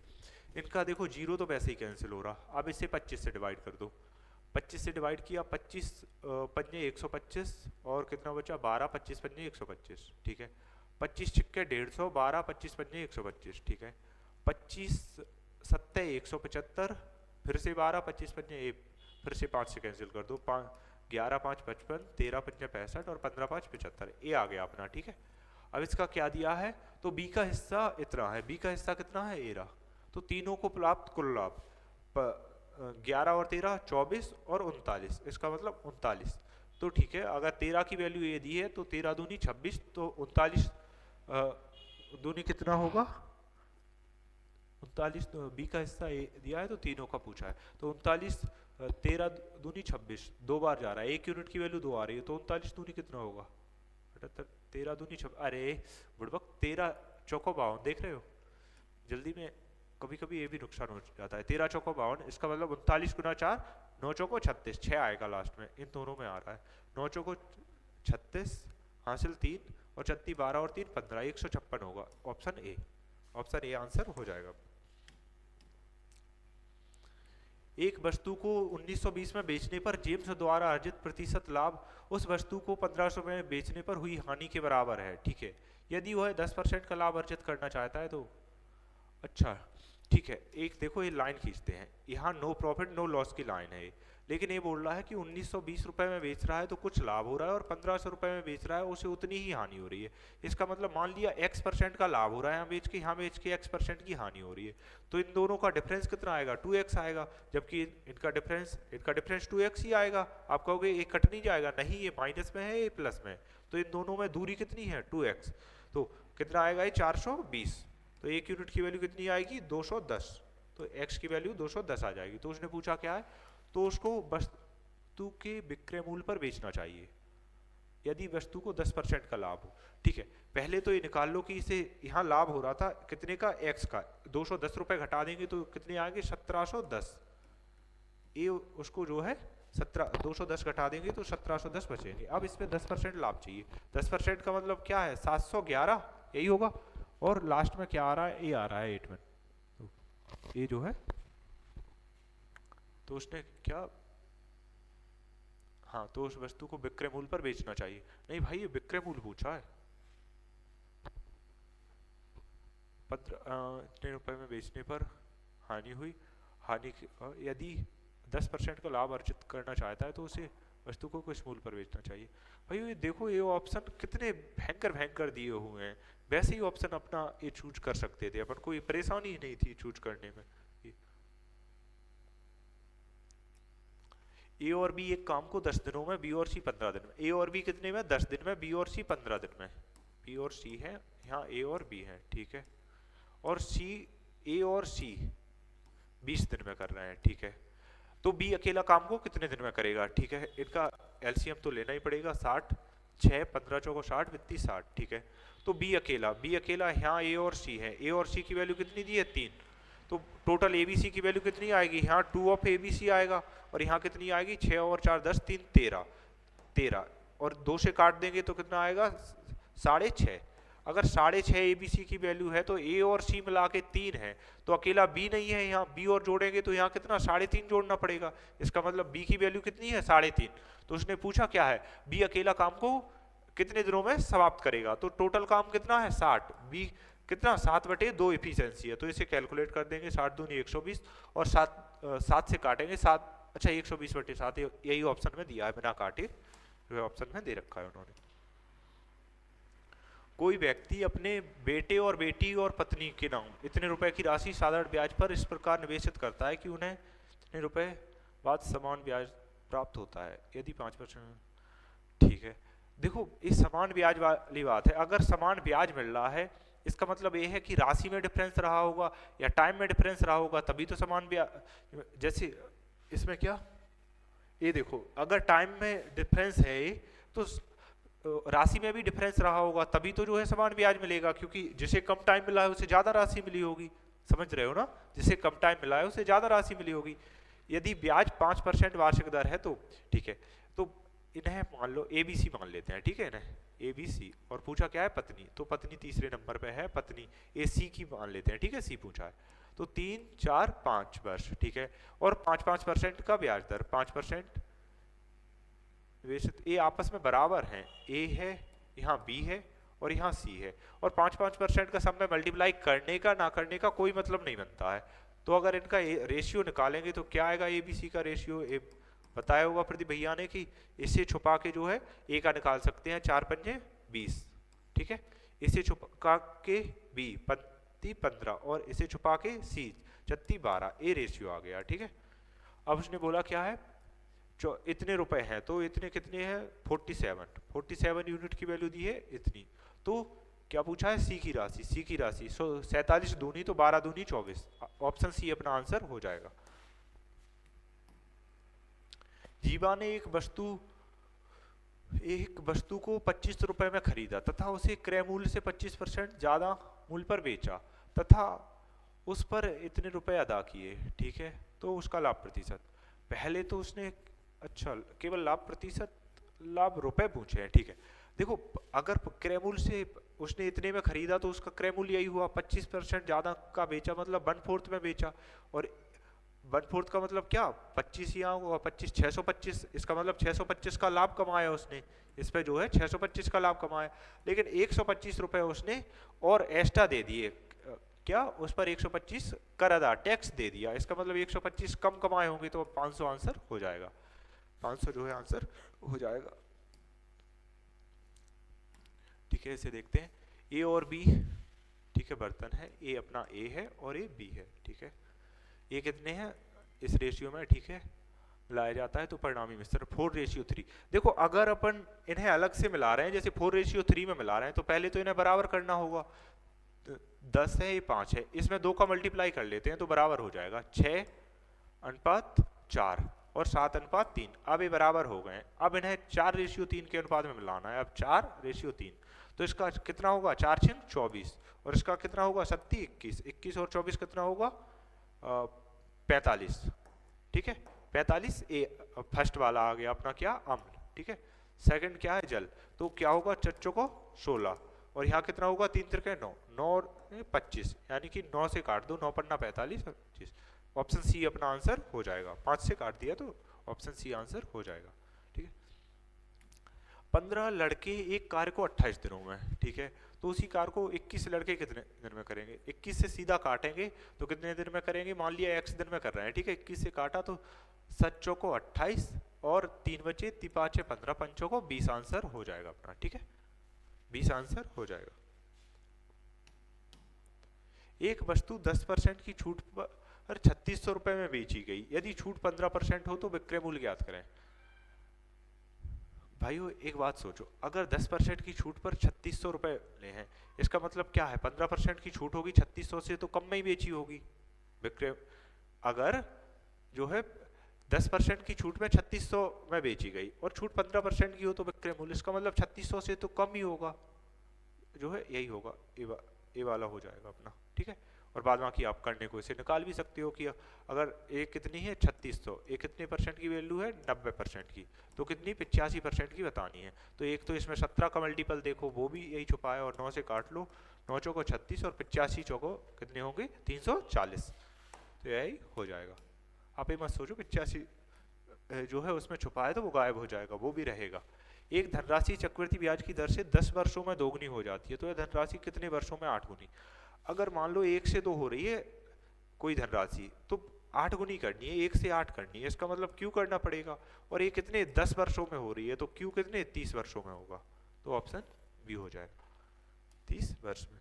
इनका देखो 0 तो वैसे ही कैंसिल हो रहा, अब इसे 25 से डिवाइड कर दो, 25 से डिवाइड किया, 25 पंजे 125, और कितना बचा 12, 25 पंजे 125, ठीक है। 25 छिक्के 150, 12 25 पंजे 125, ठीक है। 25 सत्ते 175, फिर से 12 25 पंजे, फिर से 5 से कैंसिल कर दो, 11 5 55, 13 पंजे 65 और 15 5 75, ये आ गया अपना, ठीक है। अब इसका क्या दिया है, तो b का हिस्सा इतना है, b का हिस्सा कितना है ये रहा, तो तीनों को प्राप्त कुल लाभ 11 और 13 24 और 39, इसका मतलब 39, तो ठीक है। अगर 13 की वैल्यू ये दी है तो 13 दूनी 26, तो 39 दूनी कितना होगा 39, तो b का हिस्सा दिया है तो तीनों का पूछा है, तो 39 13 दूनी 26, 2 बार जा रहा है, 1 यूनिट की वैल्यू 2 आ रही है, तो 39 दूनी कितना होगा 78, 13 दूनी 26, अरे बुड़बक 13 चौको 52, देख रहे हो जल्दी में कभी कभी ये भी नुकसान हो जाता है, 13 चौको 52, इसका मतलब 39 गुना 4, 9 चौको 36, 6 आएगा लास्ट में, इन दोनों में आ रहा है, 9 चौको 36 हासिल 3 और 36 12 और 3 15, 156 होगा, option A, option A answer हो जाएगा। एक वस्तु को 1920 में बेचने पर जेम्स द्वारा अर्जित प्रतिशत लाभ उस वस्तु को 1500 में बेचने पर हुई हानि के बराबर है, ठीक है। यदि वह 10% का लाभ अर्जित करना चाहता है तो अच्छा, ठीक है, एक देखो ये लाइन खींचते हैं, यहाँ नो प्रॉफिट नो लॉस की लाइन है, लेकिन ये बोल रहा है कि 1920 रुपए में बेच रहा है तो कुछ लाभ हो रहा है, और 1500 रुपए में बेच रहा है उसे उतनी ही हानि हो रही है। इसका मतलब मान लिया x% का लाभ हो रहा है यहाँ बेच के x% की हानि हो रही है, तो इन दोनों का डिफरेंस कितना आएगा, 2x आएगा, जबकि इनका डिफरेंस 2x ही आएगा। आप कहोगे ये कट नहीं जाएगा, नहीं, ये माइनस में है, ये प्लस में है, तो इन दोनों में दूरी कितनी है, 2x, तो कितना आएगा ये 420, तो एक यूनिट की वैल्यू कितनी आएगी, 210, तो x की वैल्यू 210 आ जाएगी। तो उसने पूछा क्या है, तो उसको वस्तु के विक्रय मूल्य पर बेचना चाहिए यदि वस्तु को 10% का लाभ हो। ठीक है, पहले तो ये निकाल लो कि इसे यहाँ लाभ हो रहा था कितने का, x का, 210 रुपए घटा देंगे तो कितने आएंगे, 1710, ये उसको जो है 210 घटा देंगे तो 1710 बचेंगे। अब इसमें 10% लाभ चाहिए, 10% का मतलब क्या है, 711, यही होगा, और लास्ट में क्या आ रहा है, ये आ रहा है 81, तो ये जो है, तो उसने क्या, हाँ, तो उस वस्तु को विक्रय मूल्य पर बेचना चाहिए। नहीं भाई, ये विक्रय मूल्य पूछा है, इतने रुपए में बेचने पर हानि हुई, यदि 10% का लाभ अर्जित करना चाहता है तो उसे वस्तु को किस मूल्य पर बेचना चाहिए। भाई ये देखो, ये ऑप्शन कितने भयंकर भयंकर दिए हुए हैं, वैसे ही ऑप्शन अपना ये चूज कर सकते थे अपन, कोई परेशानी ही नहीं थी चूज करने में। ए और बी एक काम को 10 दिनों में, बी और सी 15 दिन में, ए और बी कितने में, 10 दिन में, बी और सी 15 दिन में, बी और सी है, यहाँ ए और बी है, ठीक है, और सी, ए और सी 20 दिन में कर रहे हैं, ठीक है, तो बी अकेला काम को कितने दिन में करेगा, ठीक है, इनका एलसीएम तो लेना ही पड़ेगा, 60, 6, 15 चौको 60, वित्ती 60, ठीक है, तो बी अकेला यहाँ ए और सी है, ए और सी की वैल्यू कितनी दी है, 3, तो टोटल एबीसी की वैल्यू कितनी आएगी, यहाँ 2 ऑफ एबीसी आएगा, और यहाँ कितनी आएगी, 6 और 4 10, 3 13, और 2 से काट देंगे तो कितना आएगा, 6.5, अगर 6.5 एबीसी की वैल्यू है तो ए और सी मिला के 3 है, तो अकेला बी नहीं है, यहाँ बी और जोड़ेंगे तो यहाँ कितना 3.5 जोड़ना पड़ेगा, इसका मतलब बी की वैल्यू कितनी है, 3.5, तो उसने पूछा क्या है, बी अकेला काम को कितने दिनों में समाप्त करेगा, तो टोटल काम कितना है 60, बी कितना 7/2 एफिशिएंसी है, तो इसे कैलकुलेट कर देंगे, 60 दूनी 120, और 7 से काटेंगे 7, अच्छा 120/7, यही ऑप्शन में दिया है बिना काटे, ऑप्शन में दे रखा है उन्होंने। कोई व्यक्ति अपने बेटे और बेटी और पत्नी के नाम इतने रुपए की राशि साधारण ब्याज पर इस प्रकार निवेशित करता है कि उन्हें इतने रुपए बाद समान ब्याज प्राप्त होता है, यदि 5%, ठीक है, देखो इस समान ब्याज वाली बात है, अगर समान ब्याज मिल रहा है इसका मतलब ये है कि राशि में डिफरेंस रहा होगा या टाइम में डिफरेंस रहा होगा, तभी तो समान ब्याज, जैसे इसमें क्या, ये देखो अगर टाइम में डिफरेंस है तो राशि में भी डिफरेंस रहा होगा, तभी तो जो है समान ब्याज मिलेगा, क्योंकि जिसे कम टाइम मिला है उसे ज्यादा राशि मिली होगी, समझ रहे हो ना, जिसे कम टाइम मिला है उसे ज्यादा राशि मिली होगी। यदि ब्याज 5% वार्षिक दर है तो ठीक है, तो इन्हें मान लो एबीसी मान लेते हैं, ठीक है ना, एबीसी, और पूछा क्या है पत्नी, तो पत्नी तीसरे नंबर पे है, पत्नी ए सी की मान लेते हैं, ठीक है, सी पूछा है, तो 3, 4, 5 वर्ष, ठीक है, और 5% का ब्याज दर, 5% ये आपस में बराबर हैं, ए है, यहाँ बी है, और यहाँ सी है, और 5% का सब में मल्टीप्लाई करने का ना करने का कोई मतलब नहीं बनता है, तो अगर इनका रेशियो निकालेंगे तो क्या आएगा, ए बी सी का रेशियो, बताया होगा प्रदीप भैया ने कि इसे छुपा के जो है ए का निकाल सकते हैं, 4 पंजे 20, ठीक है, इसे छुपा के बी 15 और इसे छुपा के सी 12, ए रेशियो आ गया, ठीक है। अब उसने बोला क्या है, इतने रुपए हैं, तो इतने कितने हैं 47 यूनिट की वैल्यू दी है इतनी, तो क्या पूछा है सी की राशि, 47 दूनी तो 12 दूनी 24, ऑप्शन सी अपना आंसर हो जाएगा। जीवा ने एक वस्तु को 25 रुपए में खरीदा तथा उसे क्रय मूल्य से 25% ज्यादा मूल्य पर बेचा तथा उस पर इतने रुपए अदा किए, ठीक है, तो उसका लाभ प्रतिशत, पहले तो उसने अच्छा केवल लाभ रुपए पूछे हैं, ठीक है, देखो अगर क्रय मूल्य से उसने इतने में खरीदा तो उसका क्रय मूल्य यही हुआ, 25% ज्यादा का बेचा मतलब 1/4 में बेचा, और 1/4 का मतलब क्या 25 यहाँ होगा, 25 625, इसका मतलब 625 का लाभ कमाया उसने, इस पे जो है 625 का लाभ कमाया, लेकिन 125 रुपए उसने और एक्स्ट्रा दे दिए क्या उस पर 125 कर अदा टैक्स दे दिया, इसका मतलब 125 कम कमाए होंगे तो 500 आंसर हो जाएगा, 500 जो है आंसर हो जाएगा। ठीक है, इसे देखते हैं ए और बी। ठीक है, बर्तन है, ए अपना ए है और ए बी है। ठीक है, ये कितने हैं इस रेशियो में, ठीक है, मिलाया जाता है तो परिणामी मिश्रण 4:3। देखो अगर अपन इन्हें अलग से मिला रहे हैं, जैसे 4:3 में मिला रहे हैं, तो पहले तो इन्हें बराबर करना होगा। तो 10 है, ये 5 है, इसमें 2 का मल्टीप्लाई कर लेते हैं तो बराबर हो जाएगा 6:4 और 7:3। अब ये बराबर हो गए। अब इन्हें 4:3 के अनुपात में मिलाना है। अब 4:3 तो इसका कितना होगा, 4 6 24 और इसका कितना होगा 7 21, 21 और 24 कितना होगा 45। ठीक है, 45 ए फर्स्ट वाला आ गया अपना क्या, अम्ल। ठीक है, सेकंड क्या है, जल, तो क्या होगा चच्चों को 16 और यहाँ कितना होगा 3 त्रिके 9, 9 और 25, यानी कि 9 से काट दो, 9 पन्ना 45 और 25। ऑप्शन सी अपना आंसर हो जाएगा। 5 से काट दिया तो ऑप्शन सी आंसर हो जाएगा। ठीक है, 15 लड़के एक कार्य को 28 दिनों में, ठीक है, तो उसी कार्य को 21 लड़के कितने दिन में करेंगे। 21 से सीधा काटेंगे तो कितने दिन में करेंगे, मान लिया x दिन में कर रहे हैं। ठीक है, 21 से काटा तो 7 चौको 28 और 3 बचे 3 5 15, 5 को 20 आंसर हो जाएगा अपना। ठीक है, 20 आंसर हो जाएगा। एक वस्तु 10% की छूट पर 3600 रुपए में बेची गई, यदि छूट 15% हो तो विक्रय मूल्य ज्ञात करें। भाइयों एक बात सोचो, अगर 10% की छूट पर 3600 रुपए ले हैं, इसका मतलब क्या है, 15% की छूट होगी, 3600 से तो कम में ही बेची होगी विक्रय। अगर जो है 10% की छूट में 3600 में बेची गई और छूट 15% की हो तो विक्रय मूल्य, इसका मतलब 3600 से तो कम ही होगा, जो है यही होगा, ए वाला हो जाएगा अपना। ठीक है, और बाद बाकी आप करने को इसे निकाल भी सकते हो कि अगर ए कितनी है 3600, ए कितने परसेंट की वैल्यू है 90% की, तो कितनी 85% की बतानी है। तो एक तो इसमें 17 का मल्टीपल देखो वो भी यही छुपा है और 9 से काट लो, 9 चौको 36 और 85 चौको कितने होंगे 340, तो यही हो जाएगा। आप ये मत सोचो 85 जो है उसमें छुपा है तो वो गायब हो जाएगा, वो भी रहेगा। एक धनराशि चक्रवृद्धि ब्याज की दर से 10 वर्षों में दोगुनी हो जाती है, तो यह धनराशि कितने वर्षों में 8 गुनी। अगर मान लो 1 से 2 हो रही है कोई धनराशि तो 8 गुनी करनी है, 1 से 8 करनी है, इसका मतलब क्यू करना पड़ेगा। और ये कितने 10 वर्षों में हो रही है तो क्यू कितने 30 वर्षों में होगा, तो ऑप्शन बी हो जाएगा 30 वर्ष में।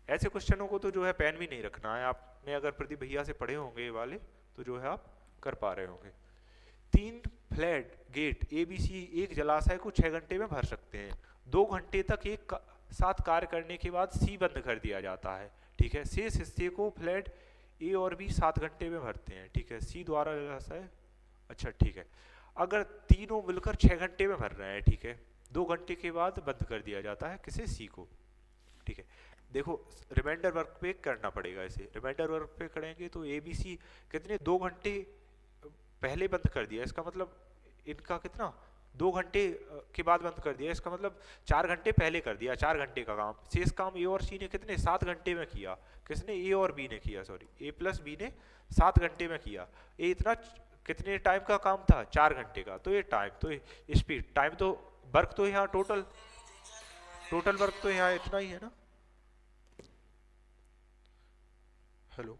ऐसे क्वेश्चनों को तो जो है पेन भी नहीं रखना है, आपने अगर प्रदीप भैया से पढ़े होंगे ये वाले तो जो है आप कर पा रहे होंगे। 3 फ्लैट गेट ABC एक जलाशय को 6 घंटे में भर सकते हैं, 2 घंटे तक एक साथ कार्य करने के बाद सी बंद कर दिया जाता है। ठीक है, शेष हिस्से को फ्लैट ए और बी 7 घंटे में भरते हैं। ठीक है, सी द्वारा जलाशय, अच्छा ठीक है, अगर तीनों मिलकर 6 घंटे में भर रहे हैं, ठीक है, 2 घंटे के बाद बंद कर दिया जाता है किसे, सी को। ठीक है, देखो रिमाइंडर वर्क पे करना पड़ेगा, इसे रिमाइंडर वर्क पे करेंगे तो ABC कितने 2 घंटे पहले बंद कर दिया, इसका मतलब इनका कितना 2 घंटे के बाद बंद कर दिया, इसका मतलब 4 घंटे पहले कर दिया, 4 घंटे का काम। शेष काम ए और सी ने कितने 7 घंटे में किया, किसने ए और बी ने किया, सॉरी ए प्लस बी ने 7 घंटे में किया। ये इतना कितने टाइम का काम था 4 घंटे का, तो ये टाइम तो स्पीड टाइम तो वर्क तो यहाँ टोटल वर्क तो यहाँ इतना ही है ना। हेलो,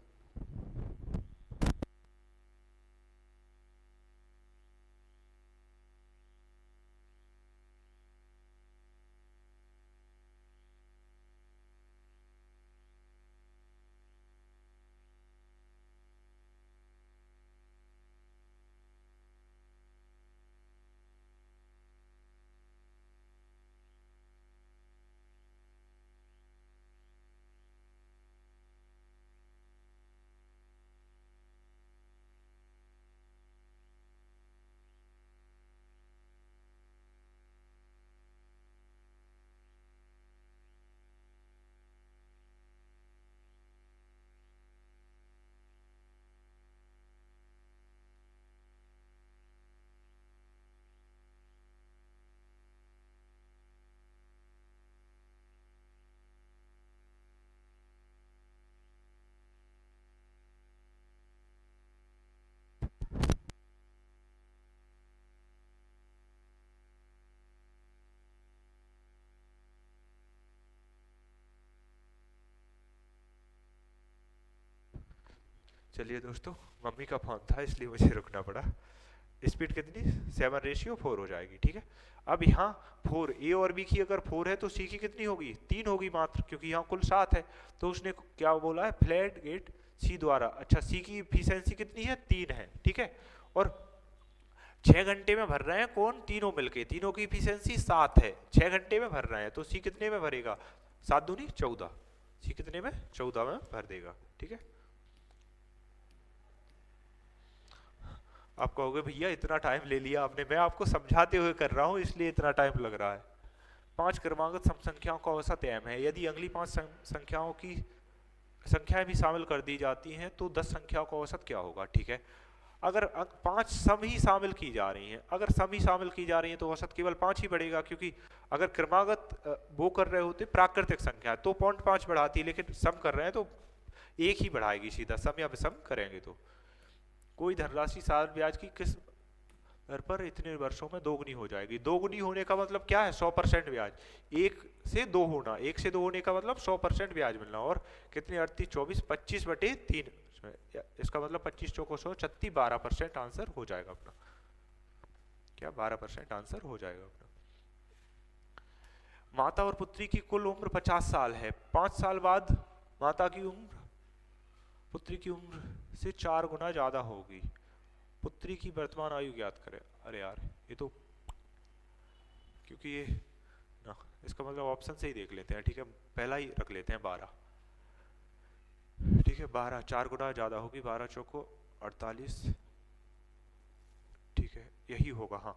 चलिए दोस्तों, मम्मी का फोन था इसलिए मुझे रुकना पड़ा। स्पीड कितनी 7:4 हो जाएगी, ठीक है। अब यहाँ 4 ए और बी की अगर 4 है तो सी की कितनी होगी 3 होगी मात्र, क्योंकि यहाँ कुल 7 है। तो उसने क्या बोला है, फ्लैट गेट सी द्वारा, अच्छा सी की इफिशियंसी कितनी है 3 है, ठीक है। और 6 घंटे में भर रहे हैं कौन, तीनों मिलके, तीनों की इफिशियंसी 7 है, 6 घंटे में भर रहे हैं, तो सी कितने में भरेगा 7 दूनी 14, सी कितने में 14 में भर देगा, ठीक है। आप कहोगे भैया इतना टाइम ले लिया आपने, मैं आपको समझाते हुए कर रहा हूँ इसलिए इतना टाइम लग रहा है। 5 क्रमागत सम संख्याओं का औसत m है, यदि अगली 5 संख्याओं की संख्याएं भी शामिल कर दी जाती हैं तो 10 संख्याओं का औसत क्या होगा, ठीक है। अगर 5 सम ही शामिल की जा रही हैं, अगर सम ही शामिल की जा रही हैं तो औसत केवल 5 ही बढ़ेगा, क्योंकि अगर क्रमागत वो कर रहे होते प्राकृतिक संख्या तो 0.5 बढ़ाती, लेकिन सम कर रहे हैं तो एक ही बढ़ाएगी सीधा, सम या विषम करेंगे तो। कोई धनराशि साधारण ब्याज की किस दर पर इतने वर्षों में दोगुनी हो जाएगी। दोगुनी होने का मतलब क्या है, 100% ब्याज, 1 से 2 होना, 1 से 2 होने का मतलब 100% ब्याज मिलना। और कितने 38 24 25/3, इसका मतलब 25 चौको 100 36, 12% आंसर हो जाएगा अपना, क्या 12% आंसर हो जाएगा अपना। माता और पुत्री की कुल उम्र 50 साल है, 5 साल बाद माता की उम्र पुत्री की उम्र से 4 गुना ज्यादा होगी, पुत्री की वर्तमान आयु ज्ञात करें। अरे यार ये तो, क्योंकि ये ना, इसका मतलब ऑप्शन से ही देख लेते हैं, ठीक है। पहला ही रख लेते हैं 12, ठीक है। 12 4 गुना ज्यादा होगी, 12 चौको 48, ठीक है यही होगा। हाँ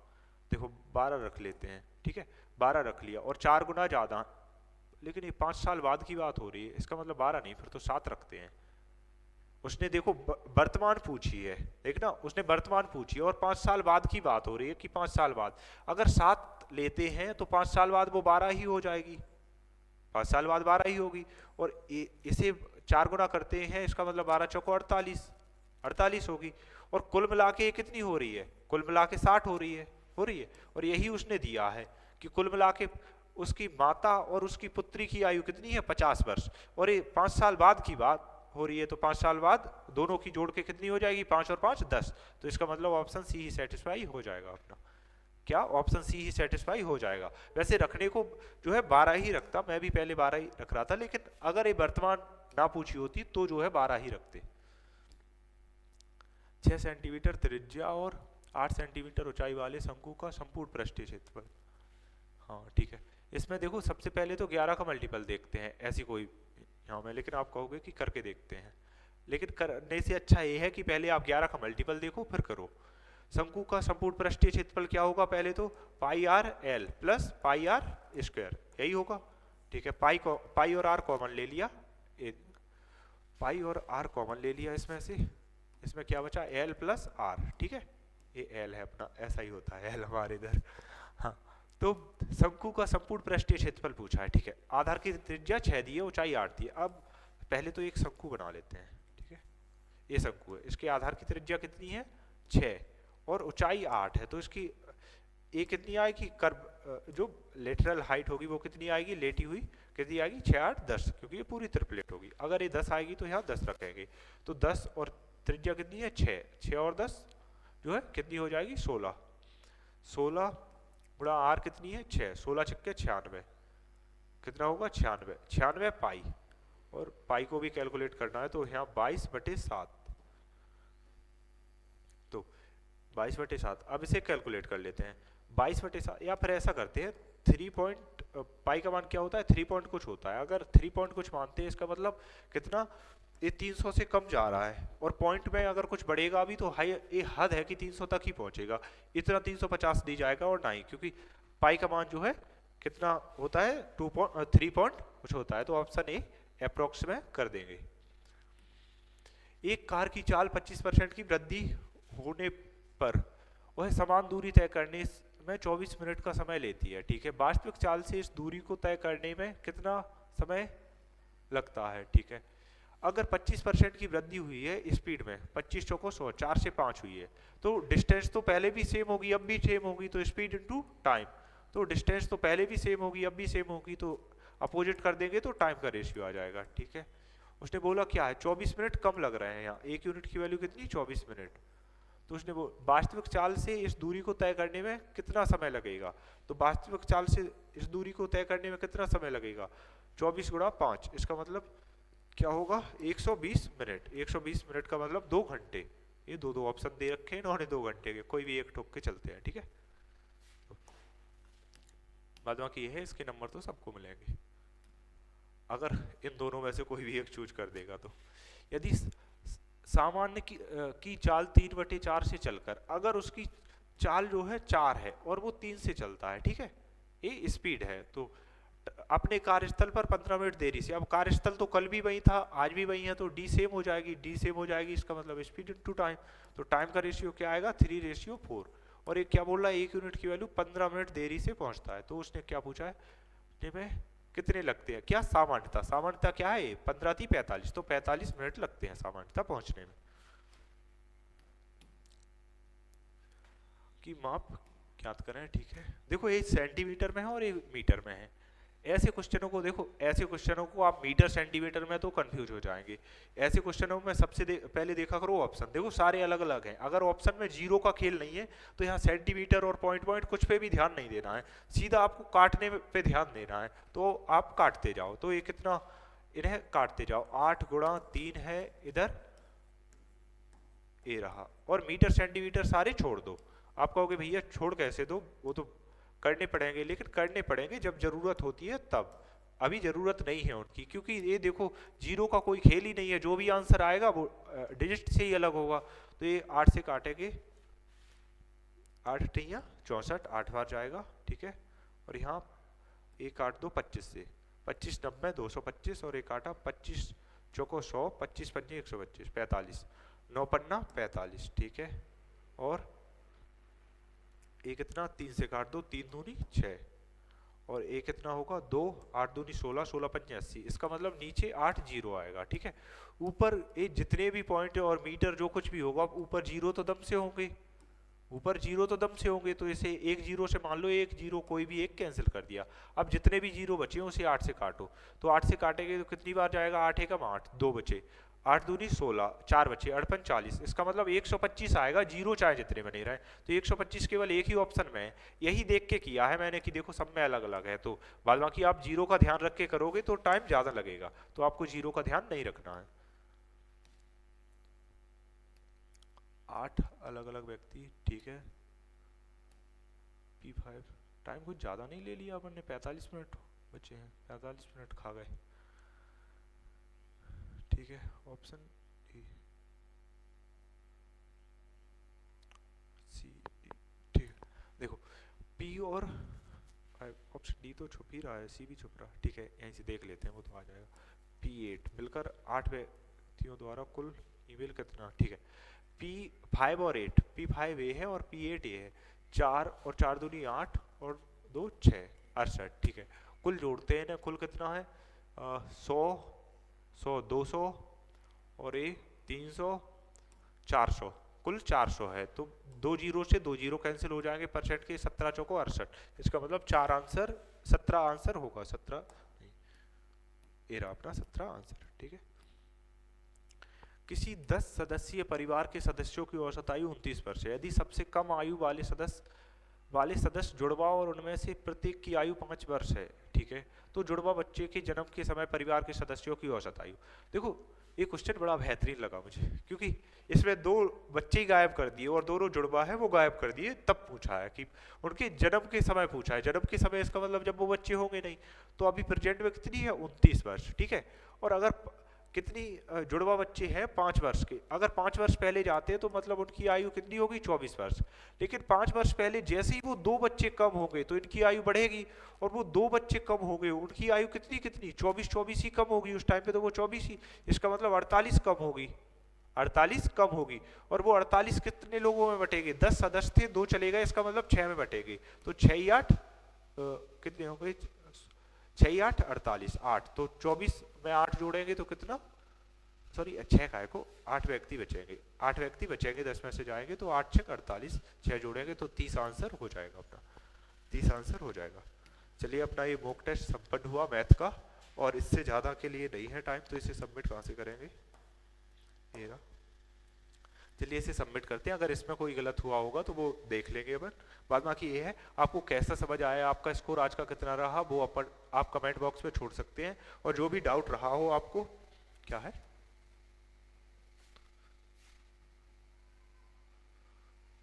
देखो 12 रख लेते हैं, ठीक है 12 रख लिया, और 4 गुना ज्यादा, लेकिन ये 5 साल बाद की बात हो रही है, इसका मतलब 12 नहीं, फिर तो 7 रखते हैं। उसने देखो वर्तमान पूछी है, देखना उसने वर्तमान पूछी है और 5 साल बाद की बात हो रही है कि 5 साल बाद, अगर 7 लेते हैं तो 5 साल बाद वो 12 ही हो जाएगी, 5 साल बाद 12 ही होगी। और इसे 4 गुना करते हैं, इसका मतलब 12 चौको 48 होगी, और कुल मिला के कितनी हो रही है, कुल मिला के 60 हो रही है। और यही उसने दिया है कि कुल मिला के उसकी माता और उसकी पुत्री की आयु कितनी है 50 वर्ष, और ये 5 साल बाद की बात हो रही है, तो 5 साल बाद दोनों की जोड़ के कितनी हो जाएगी, 5 और 5 10, तो इसका मतलब ऑप्शन सी ही सेटिस्फाई हो जाएगा अपना, क्या ऑप्शन सी ही सेटिस्फाई हो जाएगा। वैसे रखने को जो है 12 ही रखता, मैं भी पहले 12 ही रख रहा था, लेकिन अगर ये वर्तमान ना पूछी होती तो जो है 12 ही रखते। 6 सेंटीमीटर त्रिज्या और 8 सेंटीमीटर ऊंचाई वाले शंकु का संपूर्ण पृष्ठीय क्षेत्रफल, हाँ ठीक है। इसमें देखो सबसे पहले तो 11 का मल्टीपल देखते हैं, ऐसी कोई यहाँ में, लेकिन आप कहोगे कि करके देखते हैं, लेकिन करने से अच्छा ये है कि पहले आप 11 का मल्टीपल देखो फिर करो। शंकु का संपूर्ण पृष्ठीय क्षेत्रफल क्या होगा, पहले तो pi r l plus pi r square, यही होगा, ठीक है। पाई और आर कॉमन ले लिया, पाई और आर कॉमन ले लिया इसमें से, इसमें क्या बचा एल प्लस आर, ठीक है, ये एल है अपना, ऐसा ही होता है एल हमारे इधर, हाँ। तो शंकु का संपूर्ण पृष्ठीय क्षेत्रफल पूछा है, ठीक है। आधार की त्रिज्या 6 दी है, ऊंचाई 8 दी है। अब पहले तो एक शंकु बना लेते हैं, ठीक है, ये शंकु है, इसके आधार की त्रिज्या कितनी है 6 और ऊंचाई 8 है, तो इसकी ये कितनी आएगी, कर्व जो लेटरल हाइट होगी वो कितनी आएगी, लेटी हुई कितनी आएगी 6 8 10, क्योंकि ये पूरी ट्रिपलेट होगी। अगर ये 10 आएगी तो यहाँ 10 रखेंगे, तो 10 और त्रिज्या कितनी है 6 और 10 जो है कितनी हो जाएगी 16 गुणा आर कितनी है 6, 16 छक्के 96, कितना होगा 96 पाई, और पाई को भी कैलकुलेट करना है तो यहाँ 22/7, तो 22/7। अब इसे कैलकुलेट कर लेते हैं 22/7, या फिर ऐसा करते हैं 3 पाई का मान क्या होता है 3 पॉइंट कुछ होता है, अगर 3 पॉइंट कुछ मानते हैं इसका मतलब कितना, ये 300 से कम जा रहा है, और पॉइंट में अगर कुछ बढ़ेगा भी तो हाई ये हद है कि 300 तक ही पहुंचेगा, इतना 350 दी जाएगा और नहीं, क्योंकि पाई का मान जो है कितना होता है 3 पॉइंट कुछ होता है, तो ऑप्शन ए अप्रोक्स में कर देंगे। एक कार की चाल 25% की वृद्धि होने पर वह समान दूरी तय करने में 24 मिनट का समय लेती है, ठीक है। वास्तविक चाल से इस दूरी को तय करने में कितना समय लगता है, ठीक है। अगर 25% की वृद्धि हुई है स्पीड में, 25 चौको 100, 4 से 5 हुई है, तो डिस्टेंस तो पहले भी सेम होगी अब भी सेम होगी, तो स्पीड इनटू टाइम, तो डिस्टेंस तो पहले भी सेम होगी अब भी सेम होगी, तो अपोजिट कर देंगे तो टाइम का रेशियो आ जाएगा, ठीक है। उसने बोला क्या है, 24 मिनट कम लग रहे हैं यहाँ, एक यूनिट की वैल्यू कितनी, 24 मिनट। तो उसने वो वास्तविक चाल से इस दूरी को तय करने में कितना समय लगेगा, तो वास्तविक चाल से इस दूरी को तय करने में कितना समय लगेगा, 24 गुणा 5, इसका मतलब क्या होगा 120 मिनट। 120 मिनट का मतलब 2 घंटे। ये दो दो ऑप्शन दे रखे हैं इन्होंने 2 घंटे के, कोई भी एक ठोक के चलते हैं, ठीक है। बाद बाकी ये है, इसके नंबर तो सबको मिलेंगे अगर इन दोनों में से कोई भी एक चूज कर देगा तो। यदि सामान्य की चाल 3/4 से चलकर, अगर उसकी चाल जो है 4 है और वो 3 से चलता है, ठीक है, ये स्पीड है, तो अपने कार्यस्थल पर 15 मिनट देरी से, अब कार्यस्थल तो कल भी वही था आज भी वही है, तो डी सेम हो जाएगी, डी सेम हो जाएगी, इसका मतलब स्पीड इनटू टाइम, तो टाइम का रेशियो क्या आएगा 3:4। और एक क्या बोल रहा है, एक यूनिट की वैल्यू 15 मिनट देरी से पहुंचता है, तो उसने क्या पूछा है में कितने लगते हैं, क्या सामान्यता, सामान्यता क्या है 15 थी 45, तो 45 मिनट लगते हैं सामान्यता पहुंचने में। की माप ज्ञात करें, ठीक है। देखो ये सेंटीमीटर में है और ये मीटर में है। ऐसे क्वेश्चनों को देखो, ऐसे क्वेश्चनों को आप मीटर सेंटीमीटर में तो कंफ्यूज हो जाएंगे। ऐसे क्वेश्चनों में सबसे पहले देखा करो ऑप्शन, देखो सारे अलग अलग हैं। अगर ऑप्शन में जीरो का खेल नहीं है तो यहाँ सेंटीमीटर और पॉइंट पॉइंट कुछ पे भी ध्यान नहीं देना है, सीधा आपको काटने पे ध्यान देना है, तो आप काटते जाओ। तो ये कितना, इन्हें काटते जाओ, 8 गुणा 3 है इधर, ये रहा, और मीटर सेंटीमीटर सारे छोड़ दो। आप कहोगे भैया छोड़ कैसे दो, वो तो करने पड़ेंगे, लेकिन करने पड़ेंगे जब जरूरत होती है तब, अभी जरूरत नहीं है उनकी, क्योंकि ये देखो जीरो का कोई खेल ही नहीं है, जो भी आंसर आएगा वो डिजिट से ही अलग होगा। तो ये 8 से काटेंगे, 8 टिया 64, 8 बार जाएगा, ठीक है। और यहाँ एक काट दो 25 से, 25 90 225, और एक काटा 25 चौको 100, 25 पंजे 125, 45, 9 पन्ना 45, ठीक है। और एक कितना, 3 से काट दो, 3 दूनी 6, और एक कितना होगा 2, 8 दूनी 16, 16 पंजे 80, इसका मतलब नीचे 8 जीरो आएगा, ठीक है। ऊपर ये जितने भी पॉइंट और मीटर जो कुछ भी होगा, ऊपर जीरो तो दम से होंगे, ऊपर जीरो तो दम से होंगे, तो इसे एक जीरो से मान लो, एक जीरो कोई भी एक कैंसिल कर दिया। अब जितने भी जीरो बचे उसे 8 से काटो, तो 8 से काटेंगे तो कितनी बार जाएगा, 8 एकम 8, 2 बचे, 8 दूनी 16, 4 बचे, 8 40, इसका मतलब 125 आएगा, जीरो चाहे जितने बने रहे। तो 125 केवल एक ही ऑप्शन में है, यही देख के किया है मैंने कि देखो सब में अलग अलग है, तो बाद बाकी आप जीरो का ध्यान रख के करोगे तो टाइम ज़्यादा लगेगा, तो आपको जीरो का ध्यान नहीं रखना है। 8 अलग अलग व्यक्ति, ठीक है। P5 टाइम कुछ ज़्यादा नहीं ले लिया अपन ने, 45 मिनट बचे हैं, 45 मिनट खा गए, ठीक है। ऑप्शन डी सी डी, ठीक है। देखो पी और ऑप्शन डी तो छुप ही रहा है, सी भी छुप रहा है, ठीक है, यहीं से देख लेते हैं, वो तो आ जाएगा। P8 मिलकर 8 व्यक्तियों द्वारा कुल ईमेल कितना, ठीक है। P5 और 8, P5 ए है और P8 ए है, 4 और 4 दूनी 8 और 2 6, 68, ठीक है। कुल जोड़ते हैं ना, कुल कितना है 100 100 200 और ये 300 400, कुल 400 है। तो 2 जीरो से 2 जीरो कैंसिल हो जाएंगे, परसेंट के 17 चौको 68, इसका मतलब 4 आंसर 17 आंसर होगा, 17 नहीं, ये रहा अपना 17 आंसर, ठीक है। किसी 10 सदस्यीय परिवार के सदस्यों की औसत आयु 29 वर्ष है। यदि सबसे कम आयु वाले सदस्य जुड़वा और उनमें से प्रत्येक की आयु 5 वर्ष है, ठीक है, तो जुड़वा बच्चे के जन्म के समय परिवार के सदस्यों की औसत आयु। देखो ये क्वेश्चन बड़ा बेहतरीन लगा मुझे, क्योंकि इसमें 2 बच्चे ही गायब कर दिए और दोनों जुड़वा है वो गायब कर दिए, तब पूछा है कि उनके जन्म के समय पूछा है। जन्म के समय इसका मतलब जब वो बच्चे होंगे नहीं, तो अभी प्रेजेंट में कितनी है 29 वर्ष, ठीक है। और अगर कितनी जुड़वा बच्चे हैं 5 वर्ष के, अगर 5 वर्ष पहले जाते हैं तो मतलब उनकी आयु कितनी होगी 24 वर्ष। लेकिन 5 वर्ष पहले जैसे ही वो 2 बच्चे कम हो गए तो इनकी आयु बढ़ेगी, और वो 2 बच्चे कम हो गए उनकी आयु कितनी 24 ही कम होगी, उस टाइम पे तो वो 24 ही, इसका मतलब 48 कम होगी, 48 कम होगी। और वो 48 कितने लोगों में बटेगी, 10 सदस्य थे 2 चले गए, इसका मतलब 6 में बटेगी, तो 6 8 कितने हो गए, 6 8 48, 8, तो 24 में 8 जोड़ेंगे तो कितना, सॉरी 6 का को 8 व्यक्ति बचेंगे, 8 व्यक्ति बचेंगे, 10 में से जाएंगे तो 8 6 48, 6 जोड़ेंगे तो 30 आंसर हो जाएगा अपना, 30 आंसर हो जाएगा। चलिए अपना ये मॉक टेस्ट संपन्न हुआ मैथ का, और इससे ज़्यादा के लिए नहीं है टाइम, तो इसे सबमिट कहाँ से करेंगे, ये रहा। चलिए इसे सबमिट करते हैं, अगर इसमें कोई गलत हुआ होगा तो वो देख लेंगे अपन। बाद बाकी ये है, आपको कैसा समझ आया, आपका स्कोर आज का कितना रहा, वो अपन आप कमेंट बॉक्स में छोड़ सकते हैं। और जो भी डाउट रहा हो आपको, क्या है,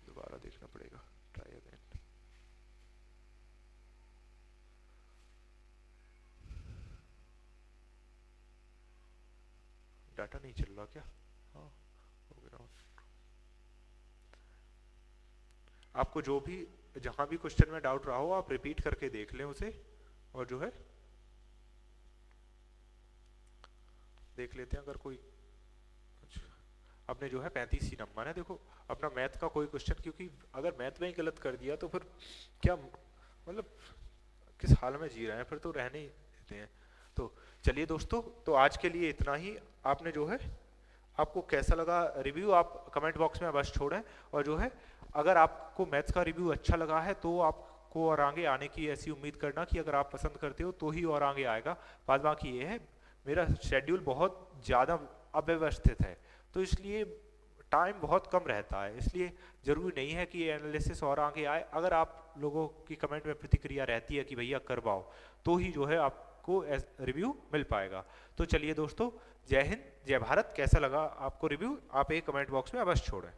दोबारा देखना पड़ेगा, ट्राई अगेन। डाटा नहीं चल रहा क्या, हाँ हो गया। आपको जो भी जहां भी क्वेश्चन में डाउट रहा हो आप रिपीट करके देख लें उसे, और जो है देख लेते हैं अगर कोई। अच्छा, आपने जो है 35 ही नंबर है, देखो अपना मैथ का कोई क्वेश्चन, क्योंकि अगर मैथ में ही गलत कर दिया तो फिर क्या मतलब किस हाल में जी रहे हैं, फिर तो रहने ही देते हैं। तो चलिए दोस्तों, तो आज के लिए इतना ही। आपने जो है, आपको कैसा लगा रिव्यू आप कमेंट बॉक्स में बस छोड़ें। और जो है अगर आपको मैथ्स का रिव्यू अच्छा लगा है तो आपको और आगे आने की ऐसी उम्मीद करना कि अगर आप पसंद करते हो तो ही और आगे आएगा। बाद बाकी ये है, मेरा शेड्यूल बहुत ज़्यादा अव्यवस्थित है, तो इसलिए टाइम बहुत कम रहता है, इसलिए ज़रूरी नहीं है कि एनालिसिस और आगे आए। अगर आप लोगों की कमेंट में प्रतिक्रिया रहती है कि भैया करवाओ, तो ही जो है आपको रिव्यू मिल पाएगा। तो चलिए दोस्तों, जय हिंद जय भारत। कैसा लगा आपको रिव्यू, आप एक कमेंट बॉक्स में अवश्य छोड़ें।